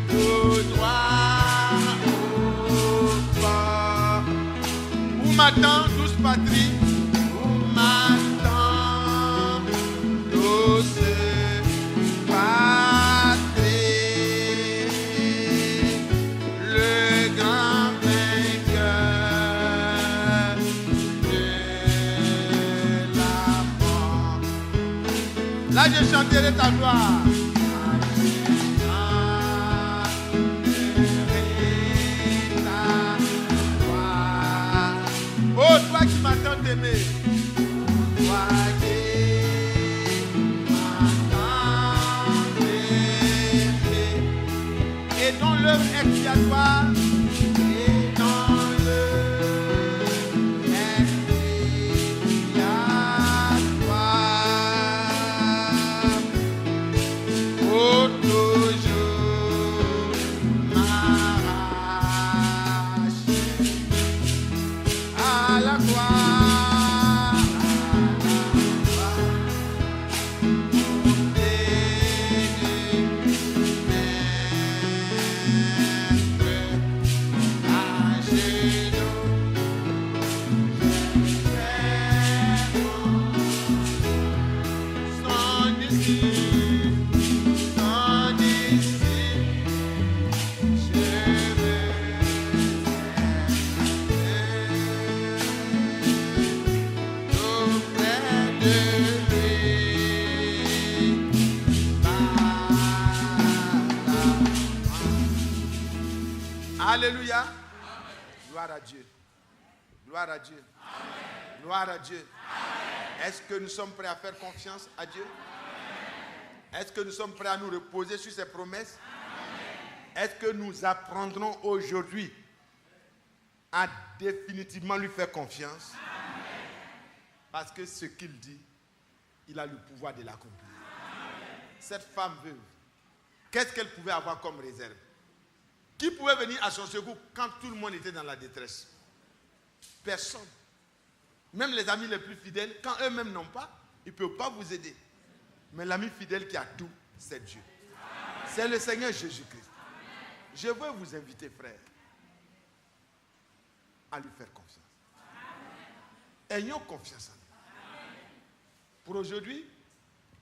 Tout droit au port. Où m'attend douce patrie? Où m'attend douce patrie? Là, je chanterai ta gloire. Oh, toi qui m'attends d'aimer. Toi qui m'attends d'aimer. Et dont l'œuvre expiatoire. Alléluia. Gloire à Dieu. Gloire à Dieu. Amen. Gloire à Dieu. Amen. Est-ce que nous sommes prêts à faire confiance à Dieu? Amen. Est-ce que nous sommes prêts à nous reposer sur ses promesses? Amen. Est-ce que nous apprendrons aujourd'hui à définitivement lui faire confiance? Amen. Parce que ce qu'il dit, il a le pouvoir de l'accomplir. Cette femme veuve, qu'est-ce qu'elle pouvait avoir comme réserve? Qui pouvait venir à son secours quand tout le monde était dans la détresse? Personne. Même les amis les plus fidèles, quand eux-mêmes n'ont pas, ils ne peuvent pas vous aider. Mais l'ami fidèle qui a tout, c'est Dieu. C'est le Seigneur Jésus-Christ. Je veux vous inviter, frères, à lui faire confiance. Ayons confiance en lui. Pour aujourd'hui,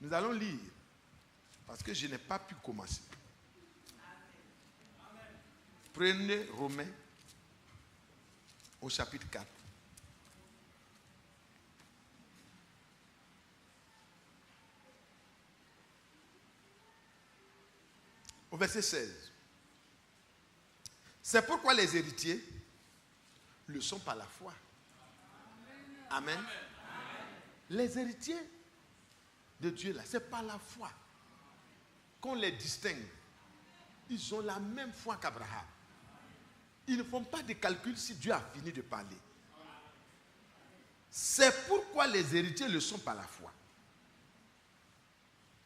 nous allons lire, parce que je n'ai pas pu commencer. Prenez Romains au chapitre 4. Au verset 16. C'est pourquoi les héritiers le sont par la foi. Amen. Les héritiers de Dieu, là, c'est par la foi qu'on les distingue. Ils ont la même foi qu'Abraham. Ils ne font pas de calcul si Dieu a fini de parler. C'est pourquoi les héritiers le sont par la foi.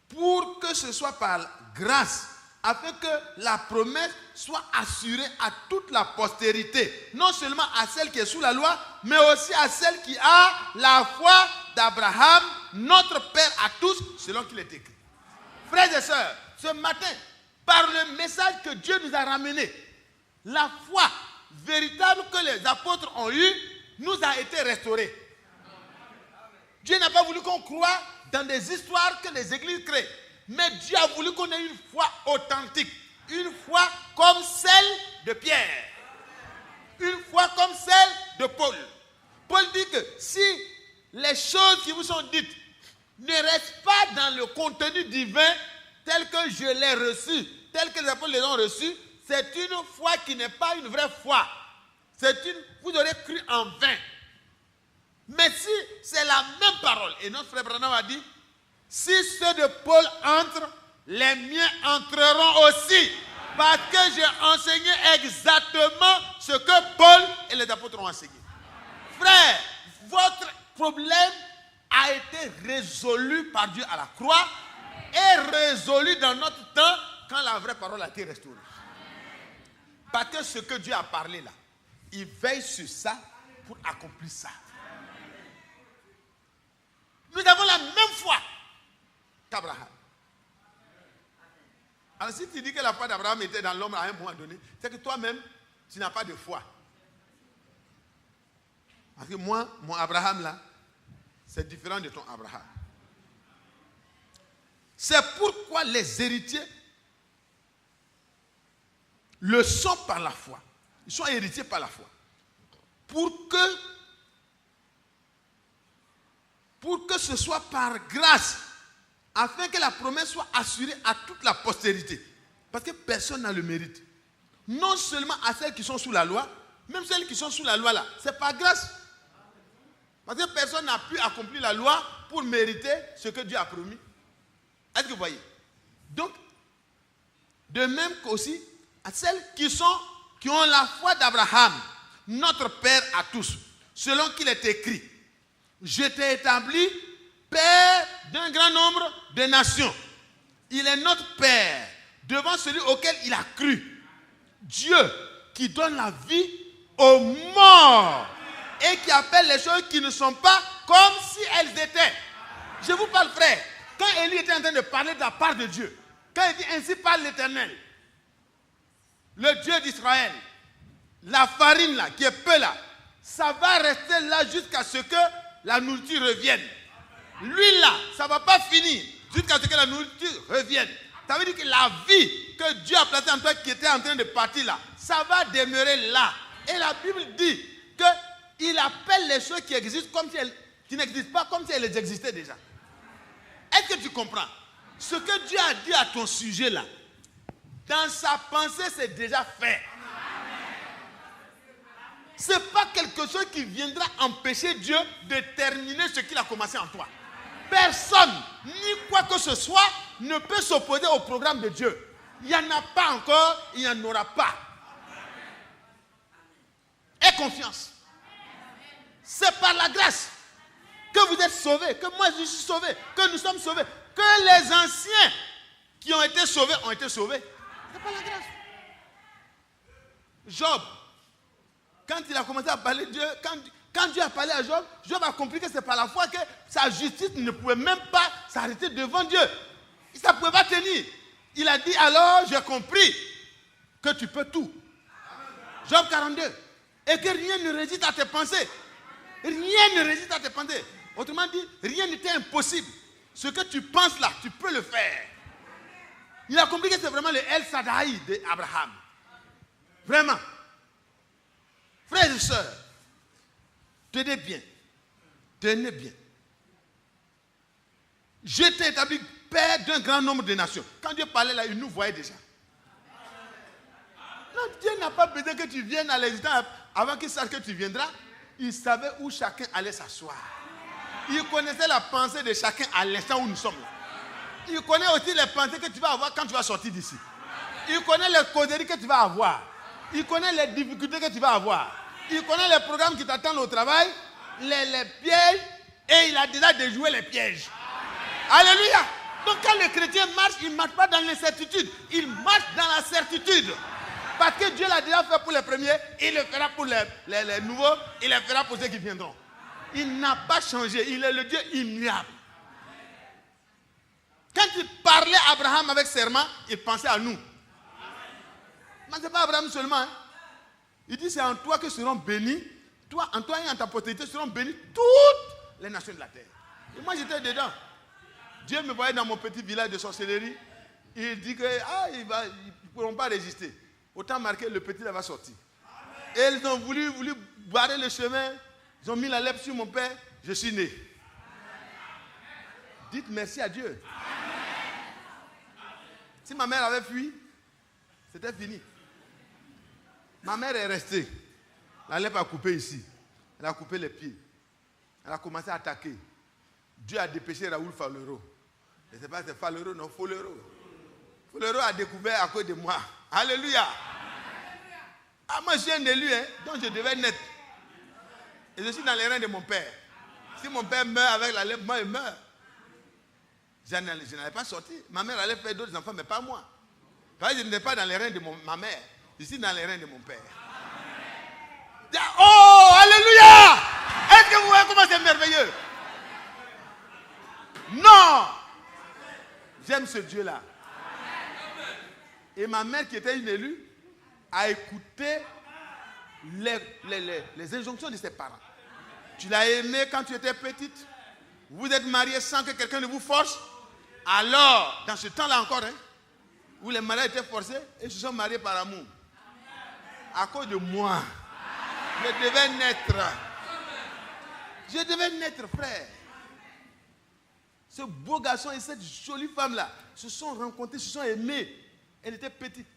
Pour que ce soit par grâce, afin que la promesse soit assurée à toute la postérité, non seulement à celle qui est sous la loi, mais aussi à celle qui a la foi d'Abraham, notre Père à tous, selon qu'il est écrit. Frères et sœurs, ce matin, par le message que Dieu nous a ramené, la foi véritable que les apôtres ont eue nous a été restaurée. Dieu n'a pas voulu qu'on croie dans des histoires que les églises créent. Mais Dieu a voulu qu'on ait une foi authentique. Une foi comme celle de Pierre. Une foi comme celle de Paul. Paul dit que si les choses qui vous sont dites ne restent pas dans le contenu divin tel que je l'ai reçu, tel que les apôtres les ont reçus, c'est une foi qui n'est pas une vraie foi. Vous aurez cru en vain. Mais si c'est la même parole, et notre frère Branham a dit, si ceux de Paul entrent, les miens entreront aussi. Parce que j'ai enseigné exactement ce que Paul et les apôtres ont enseigné. Frère, votre problème a été résolu par Dieu à la croix et résolu dans notre temps quand la vraie parole a été restaurée. Parce que ce que Dieu a parlé là, il veille sur ça pour accomplir ça. Nous avons la même foi qu'Abraham. Alors si tu dis que la foi d'Abraham était dans l'homme à un moment donné, c'est que toi-même, tu n'as pas de foi. Parce que moi, mon Abraham là, c'est différent de ton Abraham. C'est pourquoi les héritiers le sont par la foi. Ils sont héritiers par la foi. Pour que ce soit par grâce, afin que la promesse soit assurée à toute la postérité. Parce que personne n'a le mérite. Non seulement à celles qui sont sous la loi, même celles qui sont sous la loi là, c'est par grâce. Parce que personne n'a pu accomplir la loi pour mériter ce que Dieu a promis. Est-ce que vous voyez? Donc, de même qu'aussi à celles qui ont la foi d'Abraham, notre Père à tous, selon qu'il est écrit, je t'ai établi Père d'un grand nombre de nations. Il est notre Père devant celui auquel il a cru. Dieu qui donne la vie aux morts et qui appelle les choses qui ne sont pas comme si elles étaient. Je vous parle, frère, quand Élie était en train de parler de la part de Dieu, quand il dit ainsi parle l'Éternel, le Dieu d'Israël, la farine là, qui est peu là, ça va rester là jusqu'à ce que la nourriture revienne. L'huile là, ça ne va pas finir jusqu'à ce que la nourriture revienne. Ça veut dire que la vie que Dieu a placée en toi qui était en train de partir là, ça va demeurer là. Et la Bible dit qu'il appelle les choses qui existent comme si elles, qui n'existent pas comme si elles existaient déjà. Est-ce que tu comprends? Ce que Dieu a dit à ton sujet là, dans sa pensée, c'est déjà fait. Ce n'est pas quelque chose qui viendra empêcher Dieu de terminer ce qu'il a commencé en toi. Personne, ni quoi que ce soit, ne peut s'opposer au programme de Dieu. Il n'y en a pas encore, il n'y en aura pas. Aie confiance. C'est par la grâce. que vous êtes sauvés, que moi je suis sauvé, que nous sommes sauvés, que les anciens qui ont été sauvés ont été sauvés. C'est pas la grâce. Job, quand il a commencé à parler de Dieu, quand Dieu a parlé à Job, Job a compris que c'est par la foi que sa justice ne pouvait même pas s'arrêter devant Dieu. Ça ne pouvait pas tenir. Il a dit alors, j'ai compris que tu peux tout. Job 42. Et que rien ne résiste à tes pensées. Rien ne résiste à tes pensées. Autrement dit, rien n'était impossible. Ce que tu penses là, tu peux le faire. Il a compris que c'est vraiment le El Shaddai d'Abraham. Vraiment. Frères et sœurs, tenez bien. Tenez bien. Je t'ai établi père d'un grand nombre de nations. Quand Dieu parlait là, il nous voyait déjà. Non, Dieu n'a pas besoin que tu viennes à l'existence avant qu'il sache que tu viendras. Il savait où chacun allait s'asseoir. Il connaissait la pensée de chacun à l'instant où nous sommes là. Il connaît aussi les pensées que tu vas avoir quand tu vas sortir d'ici. Il connaît les causeries que tu vas avoir. Il connaît les difficultés que tu vas avoir. Il connaît les programmes qui t'attendent au travail, les pièges, et il a déjà déjoué les pièges. Alléluia. Donc quand le chrétien marche, il ne marche pas dans l'incertitude. Il marche dans la certitude. Parce que Dieu l'a déjà fait pour les premiers, il le fera pour les nouveaux, il le fera pour ceux qui viendront. Il n'a pas changé, il est le Dieu immuable. Quand il parlait à Abraham avec serment, il pensait à nous. Mais ce n'est pas Abraham seulement. Hein. Il dit c'est en toi que seront bénis, toi, en toi et en ta postérité seront bénis toutes les nations de la terre. Et moi j'étais dedans. Dieu me voyait dans mon petit village de sorcellerie. Il dit que ils ne pourront pas résister. Autant marquer le petit là va sortir. Et ils ont voulu barrer le chemin. Ils ont mis la lèpre sur mon père. Je suis né. Dites merci à Dieu. Si ma mère avait fui, c'était fini. Ma mère est restée. La lèpre a coupé ici. Elle a coupé les pieds. Elle a commencé à attaquer. Dieu a dépêché Raoul Falero. Je ne sais pas si c'est Falero, non, Folero. Folero a découvert à cause de moi. Alléluia. Ah, moi je suis un élu, hein, donc je devais naître. Et je suis dans les reins de mon père. Si mon père meurt avec la lèpre, moi il meurt. Je n'allais pas sortir. Ma mère allait faire d'autres enfants, mais pas moi. Parce que je n'étais pas dans les reins de ma mère. Je suis dans les reins de mon père. Oh, alléluia! Est-ce que vous voyez comment c'est merveilleux? Non! J'aime ce Dieu-là. Et ma mère, qui était une élue, a écouté les injonctions de ses parents. Tu l'as aimé quand tu étais petite. Vous êtes mariés sans que quelqu'un ne vous force. Alors, dans ce temps-là encore, hein, où les mariages étaient forcés, ils se sont mariés par amour. À cause de moi. Je devais naître. Je devais naître, frère. Ce beau garçon et cette jolie femme-là se sont rencontrés, se sont aimés. Elle était petite.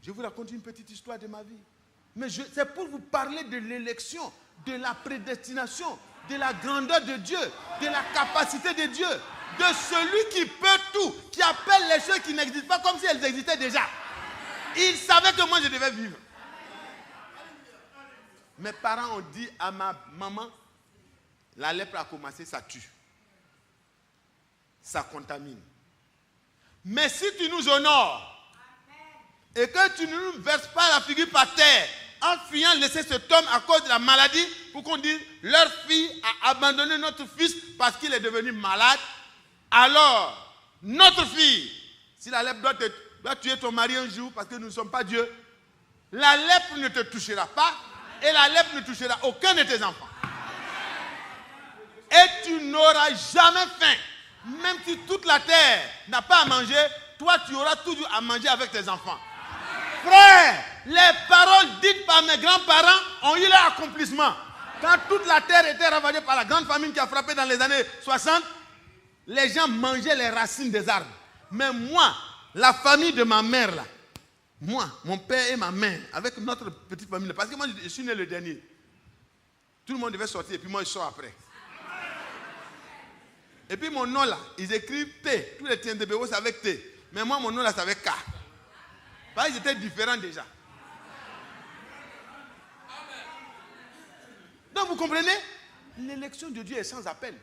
Je vous raconte une petite histoire de ma vie. Mais c'est pour vous parler de l'élection, de la prédestination, de la grandeur de Dieu, de la capacité de Dieu, de celui qui peut tout, qui appelle les choses qui n'existent pas comme si elles existaient déjà. Il savait que moi je devais vivre. Mes parents ont dit à ma maman, la lèpre a commencé, ça tue. Ça contamine. Mais si tu nous honores et que tu ne nous verses pas la figure par terre en fuyant laisser cet homme à cause de la maladie, pour qu'on dise leur fille a abandonné notre fils parce qu'il est devenu malade, alors notre fille, si la lèpre doit tuer ton mari un jour parce que nous ne sommes pas Dieu, la lèpre ne te touchera pas et la lèpre ne touchera aucun de tes enfants. Et tu n'auras jamais faim. Même si toute la terre n'a pas à manger, toi tu auras toujours à manger avec tes enfants. Frère, les paroles dites par mes grands-parents ont eu leur accomplissement. Quand toute la terre était ravagée par la grande famine qui a frappé dans les années 60, les gens mangeaient les racines des arbres. Mais moi, la famille de ma mère là, moi, mon père et ma mère, avec notre petite famille, parce que moi je suis né le dernier. Tout le monde devait sortir et puis moi je sors après. Et puis mon nom là, ils écrivent T. Tous les tiens de bébé, c'est avec T. Mais moi, mon nom là, c'est avec K. Parce qu'ils étaient différents déjà. Donc vous comprenez? L'élection de Dieu est sans appel.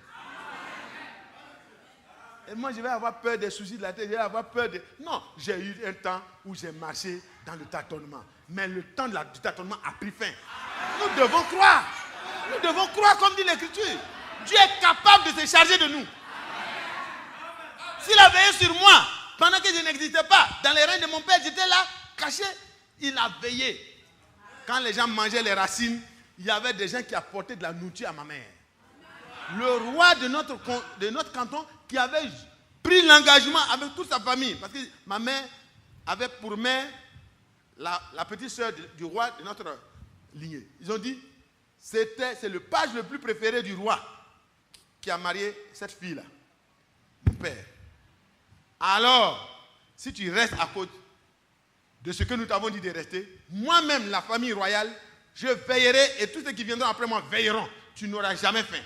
Et moi, je vais avoir peur des soucis de la terre. Je vais avoir peur de... Non, j'ai eu un temps où j'ai marché dans le tâtonnement. Mais le temps du tâtonnement a pris fin. Nous devons croire. Nous devons croire comme dit l'Écriture. Dieu est capable de se charger de nous. S'il a veillé sur moi, pendant que je n'existais pas, dans les reins de mon père, j'étais là, caché. Il a veillé. Quand les gens mangeaient les racines, il y avait des gens qui apportaient de la nourriture à ma mère. Le roi de notre canton qui avait pris l'engagement avec toute sa famille. Parce que ma mère avait pour mère la petite sœur du roi de notre lignée. Ils ont dit, c'est le page le plus préféré du roi qui a marié cette fille-là. Mon père. Alors, si tu restes à côté de ce que nous t'avons dit de rester, moi-même, la famille royale, je veillerai et tous ceux qui viendront après moi veilleront. Tu n'auras jamais faim.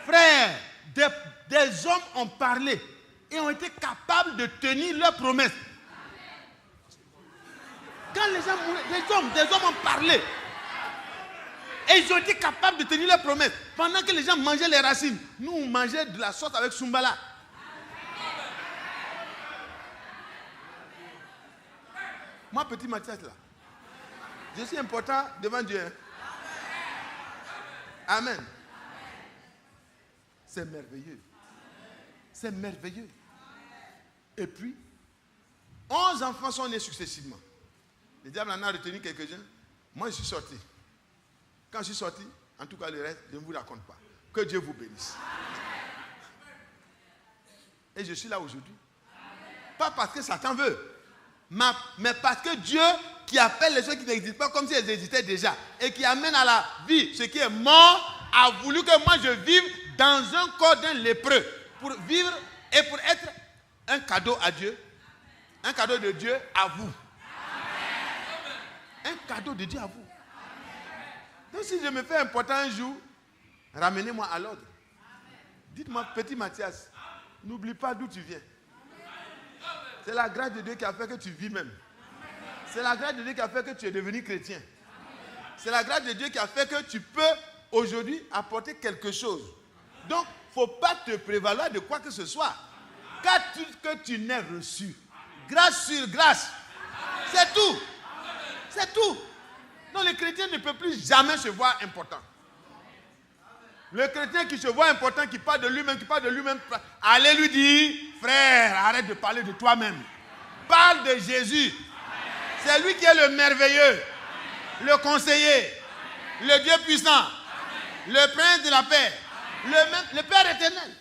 Frère, des hommes ont parlé et ont été capables de tenir leurs promesses. Quand les gens mouraient, des hommes ont parlé. Et ils ont été capables de tenir leurs promesses. Pendant que les gens mangeaient les racines, nous on mangeait de la sauce avec Sumbala. Moi, petit Mathias, là, je suis important devant Dieu. Hein? Amen. C'est merveilleux. C'est merveilleux. Et puis, 11 enfants sont nés successivement. Le diable en a retenu quelques-uns. Moi, je suis sorti. Quand je suis sorti, en tout cas le reste, je ne vous raconte pas. Que Dieu vous bénisse. Et je suis là aujourd'hui. Pas parce que Satan veut, mais parce que Dieu, qui appelle les choses qui n'existent pas comme si elles existaient déjà, et qui amène à la vie ce qui est mort, a voulu que moi je vive dans un corps d'un lépreux, pour vivre et pour être un cadeau à Dieu, un cadeau de Dieu à vous. Un cadeau de Dieu à vous. Donc si je me fais important un jour, ramenez-moi à l'ordre. Dites-moi, petit Mathias, n'oublie pas d'où tu viens. C'est la grâce de Dieu qui a fait que tu vis même. C'est la grâce de Dieu qui a fait que tu es devenu chrétien. C'est la grâce de Dieu qui a fait que tu peux aujourd'hui apporter quelque chose. Donc, il ne faut pas te prévaloir de quoi que ce soit. Qu'as-tu que tu n'aies reçu? Grâce sur grâce. C'est tout. C'est tout. Donc, le chrétien ne peut plus jamais se voir important. Le chrétien qui se voit important, qui parle de lui-même, allez lui dire, frère, arrête de parler de toi-même. Parle de Jésus. C'est lui qui est le merveilleux, le conseiller, le Dieu puissant, le prince de la paix, le Père éternel.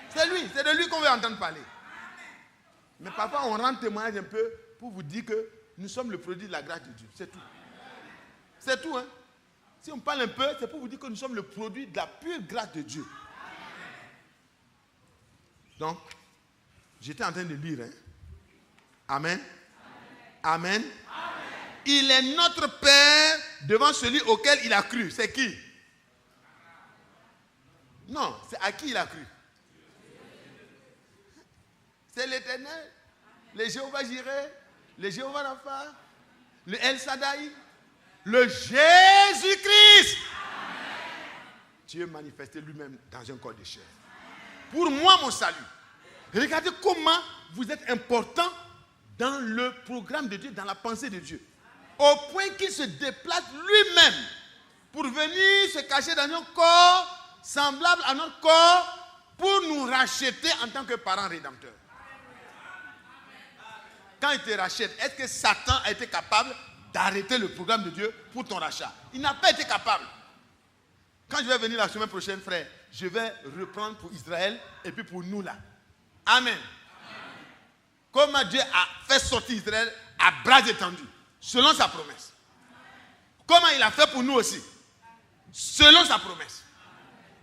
C'est lui, c'est de lui qu'on veut entendre parler. Mais parfois, on rend témoignage un peu pour vous dire que nous sommes le produit de la grâce de Dieu. C'est tout. C'est tout, hein. Si on parle un peu, c'est pour vous dire que nous sommes le produit de la pure grâce de Dieu. Donc, j'étais en train de lire. Hein? Amen. Amen. Amen. Il est notre Père devant celui auquel il a cru. C'est qui? Non, c'est à qui il a cru? C'est l'Éternel, le Jéhovah Jireh, le Jéhovah Rapha, le El Shaddai, le Jésus-Christ. Dieu manifesté lui-même dans un corps de chair. Pour moi, mon salut. Regardez comment vous êtes important dans le programme de Dieu, dans la pensée de Dieu. Au point qu'il se déplace lui-même pour venir se cacher dans un corps semblable à notre corps pour nous racheter en tant que parents rédempteurs. Quand il te rachète, est-ce que Satan a été capable d'arrêter le programme de Dieu pour ton rachat? Il n'a pas été capable. Quand je vais venir la semaine prochaine, frère, je vais reprendre pour Israël et puis pour nous là. Amen. Comment Dieu a fait sortir Israël à bras étendus, selon sa promesse. Comment il a fait pour nous aussi, selon sa promesse.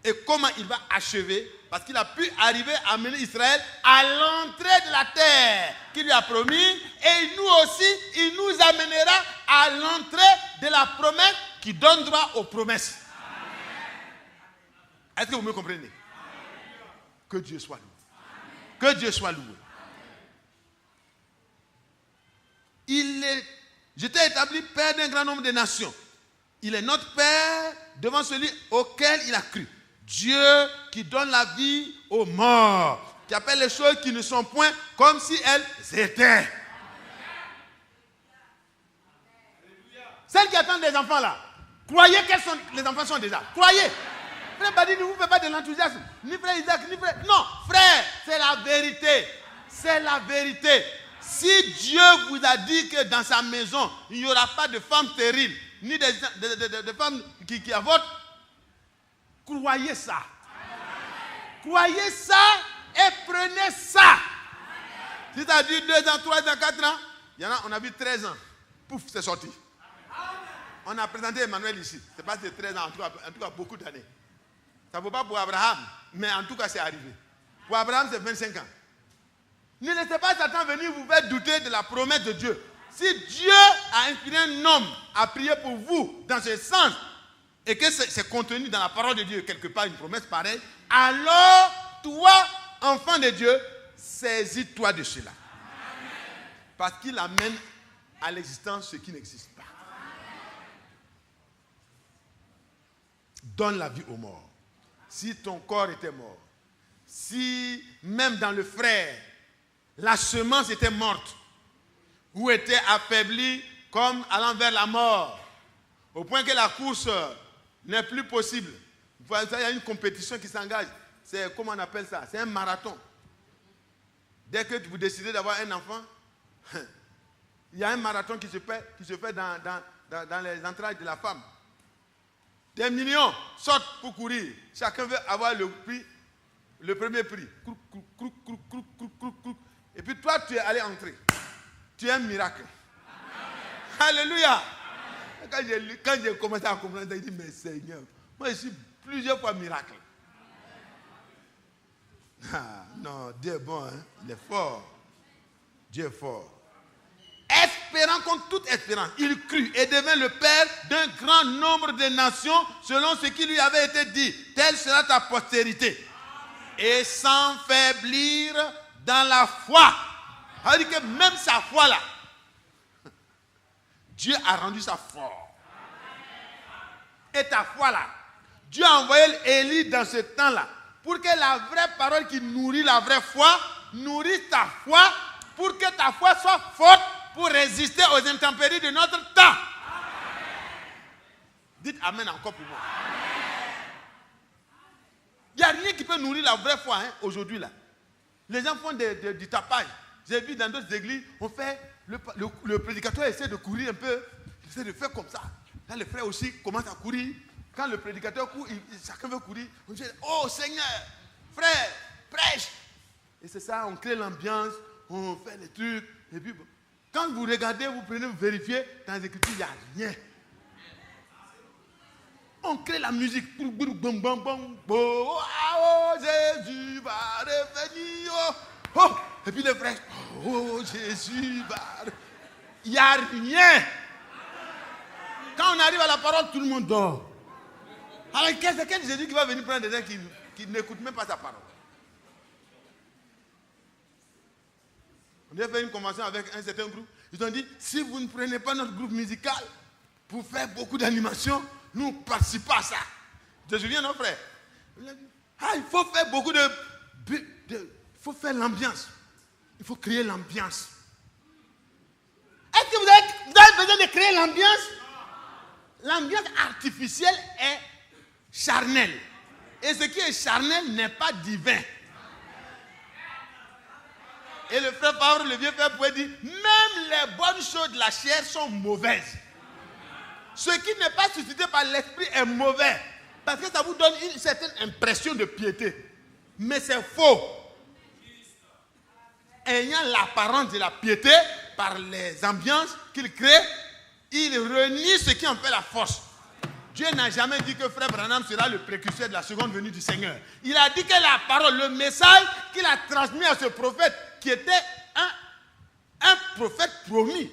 Et comment il va achever, parce qu'il a pu arriver à amener Israël à l'entrée de la terre qu'il lui a promis. Et nous aussi, il nous amènera à l'entrée de la promesse qui donne droit aux promesses. Est-ce que vous me comprenez? Amen. Que Dieu soit loué. Amen. Que Dieu soit loué. Je t'ai établi Père d'un grand nombre de nations. Il est notre Père devant celui auquel il a cru. Dieu qui donne la vie aux morts, qui appelle les choses qui ne sont point comme si elles étaient. Celles qui attendent des enfants là, croyez que les enfants sont déjà. Croyez. Frère Badi ne vous fait pas de l'enthousiasme. Ni frère Isaac, ni frère... Non, frère, c'est la vérité. C'est la vérité. Si Dieu vous a dit que dans sa maison, il n'y aura pas de femmes stériles, ni de femmes qui avortent, croyez ça. Croyez ça et prenez ça. Si ça dure 2 ans, 3 ans, 4 ans, il y en a, on a vu 13 ans. Pouf, c'est sorti. On a présenté Emmanuel ici. C'est pas de 13 ans, en tout cas beaucoup d'années. Ça ne vaut pas pour Abraham, mais en tout cas c'est arrivé. Pour Abraham, c'est 25 ans. Ne laissez pas Satan venir vous faire douter de la promesse de Dieu. Si Dieu a inspiré un homme à prier pour vous dans ce sens, et que c'est contenu dans la parole de Dieu, quelque part une promesse pareille, alors toi, enfant de Dieu, saisis-toi de cela. Parce qu'il amène à l'existence ce qui n'existe pas. Donne la vie aux morts. Si ton corps était mort, si même dans le frère, la semence était morte, ou était affaiblie comme allant vers la mort, au point que la course n'est plus possible. Il y a une compétition qui s'engage. C'est, comment on appelle ça? C'est un marathon. Dès que vous décidez d'avoir un enfant, il y a un marathon qui se fait dans les entrailles de la femme. Des millions sortent pour courir. Chacun veut avoir le premier prix. Et puis toi, tu es allé entrer. Tu es un miracle. Amen. Alléluia. Quand j'ai commencé à comprendre, j'ai dit, mais Seigneur, moi je suis plusieurs fois miracle. Ah, non, Dieu est bon, hein? Il est fort. Dieu est fort. Espérant contre toute espérance, il crut et devint le père d'un grand nombre de nations selon ce qui lui avait été dit. Telle sera ta postérité. Et sans faiblir dans la foi. Ça veut dire que même sa foi là, Dieu a rendu ça fort. Et ta foi là, Dieu a envoyé Élie dans ce temps-là pour que la vraie parole qui nourrit la vraie foi nourrisse ta foi pour que ta foi soit forte pour résister aux intempéries de notre temps. Amen. Dites Amen encore pour moi. Il n'y a rien qui peut nourrir la vraie foi aujourd'hui là. Les gens font du tapage. J'ai vu dans d'autres églises, on fait, le prédicateur essaie de courir un peu, il essaie de faire comme ça. Là, les frères aussi commencent à courir. Quand le prédicateur court, chacun veut courir. On dit, oh Seigneur, frère, prêche. Et c'est ça, on crée l'ambiance, on fait les trucs. Et puis, quand vous regardez, vous prenez, vous vérifiez, dans les Écritures, il n'y a rien. On crée la musique. Oh, Jésus va revenir. Oh. Et puis les frères, oh Jésus va. Il n'y a rien. Quand on arrive à la parole, tout le monde dort. Alors c'est quel Jésus qui va venir prendre des gens qui n'écoutent même pas sa parole? On a fait une convention avec un certain groupe. Ils ont dit, si vous ne prenez pas notre groupe musical pour faire beaucoup d'animation, nous ne participons pas à ça. Tu te souviens, non, frère? Il faut faire beaucoup il faut faire l'ambiance. Il faut créer l'ambiance. Est-ce que vous avez besoin de créer l'ambiance? L'ambiance artificielle est charnelle. Et ce qui est charnel n'est pas divin. Et le frère Paul, le vieux frère, pouvait dire, même les bonnes choses de la chair sont mauvaises. Ce qui n'est pas suscité par l'esprit est mauvais. Parce que ça vous donne une certaine impression de piété. Mais c'est faux. Ayant l'apparence de la piété, par les ambiances qu'il crée, il renie ce qui en fait la force. Dieu n'a jamais dit que frère Branham sera le précurseur de la seconde venue du Seigneur. Il a dit que la parole, le message qu'il a transmis à ce prophète, qui était un prophète promis,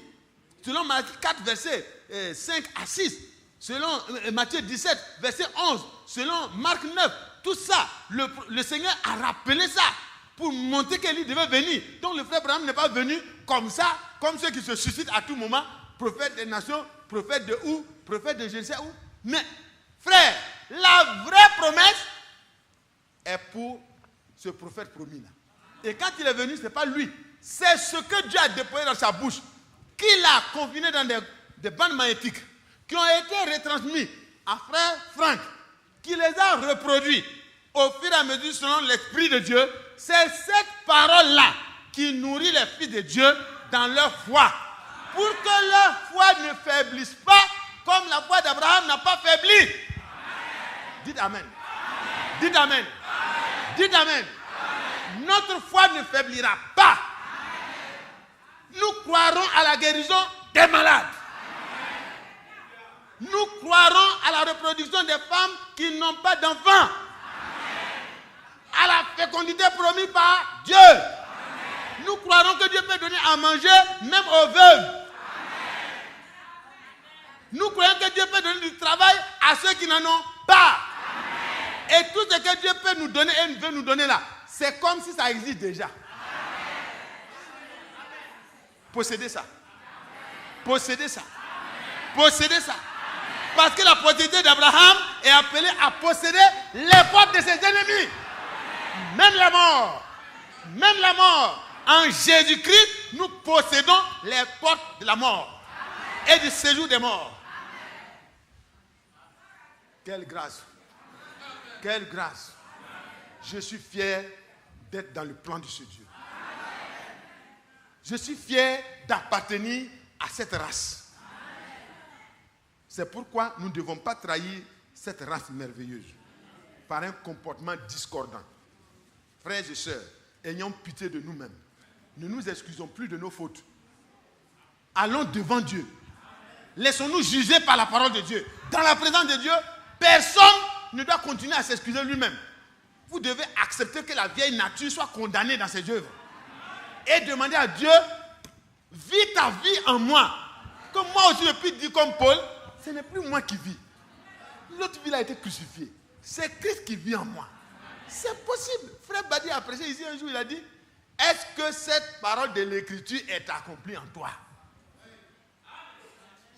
selon Matthieu 4, verset 5 à 6, selon Matthieu 17, verset 11, selon Marc 9, tout ça, le Seigneur a rappelé ça pour montrer qu'il devait venir. Donc le frère Branham n'est pas venu comme ça, comme ceux qui se suscitent à tout moment, prophète des nations, prophète de où, prophète de je ne sais où. Mais, frère, la vraie promesse est pour ce prophète promis là. Et quand il est venu, ce n'est pas lui. C'est ce que Dieu a déposé dans sa bouche, qu'il a confiné dans des bandes magnétiques, qui ont été retransmis à frère Franck, qui les a reproduits au fur et à mesure selon l'Esprit de Dieu. C'est cette parole-là qui nourrit les fils de Dieu dans leur foi, pour que leur foi ne faiblisse pas, comme la foi d'Abraham n'a pas faibli. Dites Amen. Dites Amen. Dites Amen. Notre foi ne faiblira pas. Nous croirons à la guérison des malades. Nous croirons à la reproduction des femmes qui n'ont pas d'enfants. À la fécondité promise par Dieu. Nous croirons que Dieu peut donner à manger même aux veuves. Nous croyons que Dieu peut donner du travail à ceux qui n'en ont pas. Et tout ce que Dieu peut nous donner et veut nous donner là, c'est comme si ça existe déjà. Possédez ça. Possédez ça. Possédez ça. Parce que la postérité d'Abraham est appelée à posséder les portes de ses ennemis. Même la mort. Même la mort. En Jésus-Christ, nous possédons les portes de la mort et du séjour des morts. Quelle grâce. Quelle grâce. Je suis fier d'être dans le plan de ce Dieu. Je suis fier d'appartenir à cette race. C'est pourquoi nous ne devons pas trahir cette race merveilleuse par un comportement discordant. Frères et sœurs, ayons pitié de nous-mêmes. Ne nous excusons plus de nos fautes. Allons devant Dieu. Laissons-nous juger par la parole de Dieu. Dans la présence de Dieu, personne ne doit continuer à s'excuser lui-même. Vous devez accepter que la vieille nature soit condamnée dans ses œuvres. Et demander à Dieu, vis ta vie en moi. Que moi aussi je puisse dire comme Paul, ce n'est plus moi qui vis. L'autre vie a été crucifié. C'est Christ qui vit en moi. C'est possible. Frère Badi a prêché ici un jour, il a dit, est-ce que cette parole de l'écriture est accomplie en toi?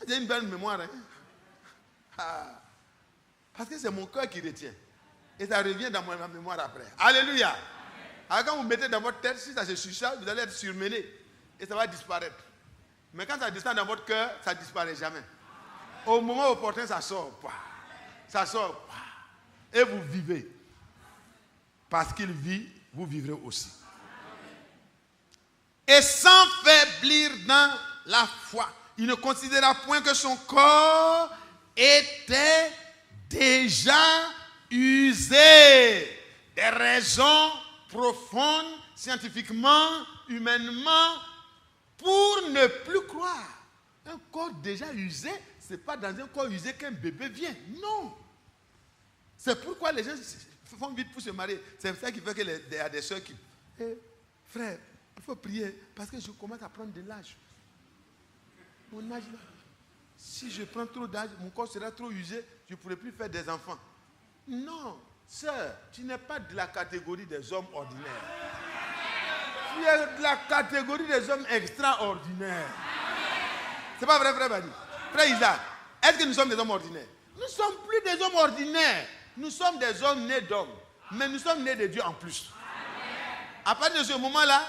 J'ai une belle mémoire. Hein? Ah. Parce que c'est mon cœur qui retient. Et ça revient dans ma mémoire après. Alléluia. Alors quand vous mettez dans votre tête, si ça se chuchote, vous allez être surmené. Et ça va disparaître. Mais quand ça descend dans votre cœur, ça ne disparaît jamais. Au moment opportun, ça sort. Ça sort. Et vous vivez. Parce qu'il vit, vous vivrez aussi. Et sans faiblir dans la foi, il ne considéra point que son corps était déjà usé. Des raisons profondes, scientifiquement, humainement, pour ne plus croire. Un corps déjà usé, ce n'est pas dans un corps usé qu'un bébé vient. Non. C'est pourquoi les gens font vite pour se marier. C'est ça qui fait qu'il y a des soeurs qui... frère, il faut prier parce que je commence à prendre de l'âge. Mon âge là. Si je prends trop d'âge, mon corps sera trop usé, je ne pourrai plus faire des enfants. Non, sœur, tu n'es pas de la catégorie des hommes ordinaires. Tu es de la catégorie des hommes extraordinaires. C'est pas vrai, frère Badi? Frère Isaac, est-ce que nous sommes des hommes ordinaires? Nous ne sommes plus des hommes ordinaires. Nous sommes des hommes nés d'hommes. Mais nous sommes nés de Dieu en plus. À partir de ce moment-là,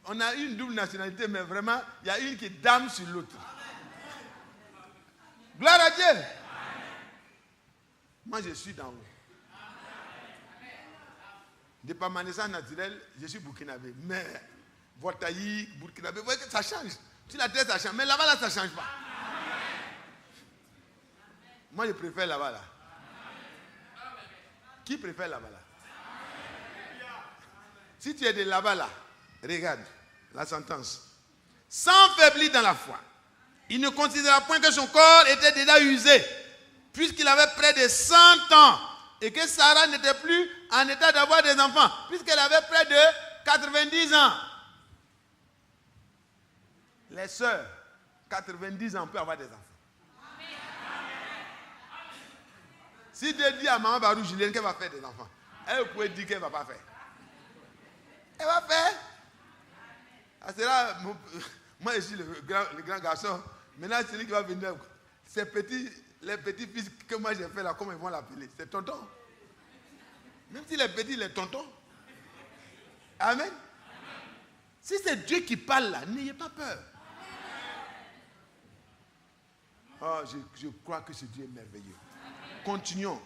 on a une double nationalité, mais vraiment, il y a une qui dame sur l'autre. Gloire à Dieu. Moi, je suis d'en haut. De par ma naissance naturelle, je suis burkinabé. Mais, Votaï, burkinabé, vous voyez que ça change. Sur la terre, ça change. Mais là-bas, là, ça ne change pas. Moi, je préfère là-bas, là. Qui préfère là-bas, là? Si tu es de là-bas, là, regarde la sentence. Sans faiblir dans la foi, il ne considéra point que son corps était déjà usé, puisqu'il avait près de 100 ans, et que Sarah n'était plus en état d'avoir des enfants, puisqu'elle avait près de 90 ans. Les sœurs, 90 ans, peuvent avoir des enfants. Si Dieu dit à maman Barou Julienne qu'elle va faire des enfants, elle pourrait dire qu'elle ne va pas faire. Elle va faire. C'est là, moi je suis le grand garçon. Maintenant, celui qui va venir, ces petits les petits-fils que moi j'ai fait là, comment ils vont l'appeler? C'est tonton. Même si les petits, les tontons. Amen. Si c'est Dieu qui parle là, n'ayez pas peur. Oh, je crois que ce Dieu est merveilleux. Continuons.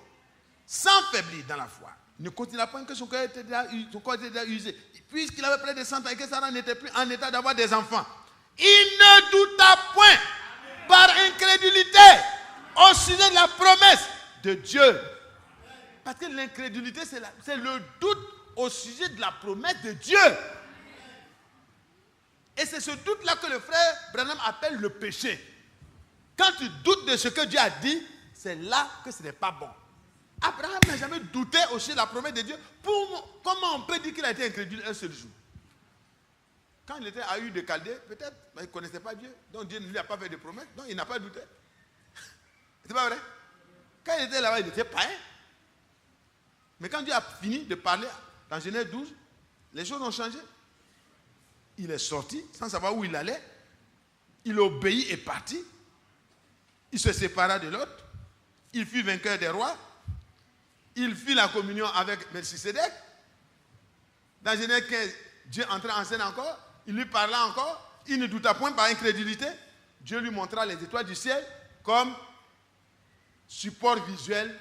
Sans faiblir dans la foi. Ne continuez pas que son corps était déjà usé. Puisqu'il avait près de 100 ans et que Sarah n'était plus en état d'avoir des enfants. Il ne douta point par incrédulité au sujet de la promesse de Dieu. Parce que l'incrédulité, c'est le doute au sujet de la promesse de Dieu. Et c'est ce doute-là que le frère Branham appelle le péché. Quand tu doutes de ce que Dieu a dit, c'est là que ce n'est pas bon. Abraham n'a jamais douté au sujet de la promesse de Dieu. Comment on peut dire qu'il a été incrédule un seul jour? Quand il était à Ur de Chaldée, peut-être, il ne connaissait pas Dieu. Donc Dieu ne lui a pas fait de promesse. Donc il n'a pas douté. C'est pas vrai? Quand il était là-bas, il était païen. Mais quand Dieu a fini de parler, dans Genèse 12, les choses ont changé. Il est sorti sans savoir où il allait. Il obéit et parti. Il se sépara de l'autre. Il fut vainqueur des rois. Il fit la communion avec Melchisédek. Dans Genèse 15, Dieu entra en scène encore. Il lui parla encore. Il ne douta point par incrédulité. Dieu lui montra les étoiles du ciel comme support visuel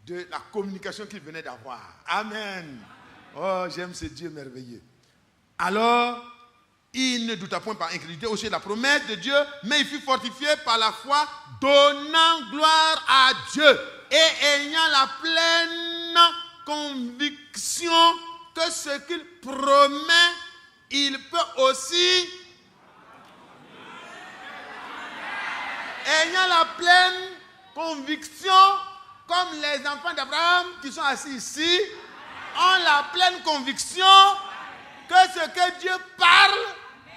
de la communication qu'il venait d'avoir. Amen. Oh, j'aime ce Dieu merveilleux. Alors, il ne douta point par incrédulité au sujet de la promesse de Dieu, mais il fut fortifié par la foi, donnant gloire à Dieu et ayant la pleine conviction que ce qu'il promet, il peut aussi. Ayant la pleine conviction, comme les enfants d'Abraham qui sont assis ici, ont la pleine conviction que ce que Dieu parle,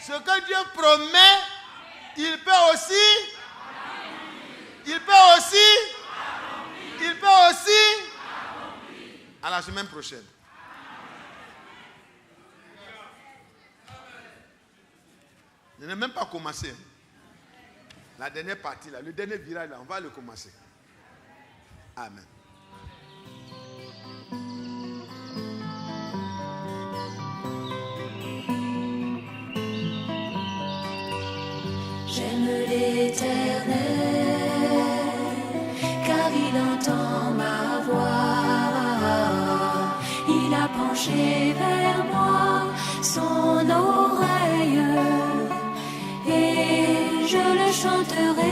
ce que Dieu promet, il peut aussi, à la semaine prochaine. Je n'ai même pas commencé. La dernière partie, là, le dernier virage, là, on va le commencer. Amen. J'aime l'Éternel, car il entend ma voix. Il a penché vers moi son oreille, et je le chanterai.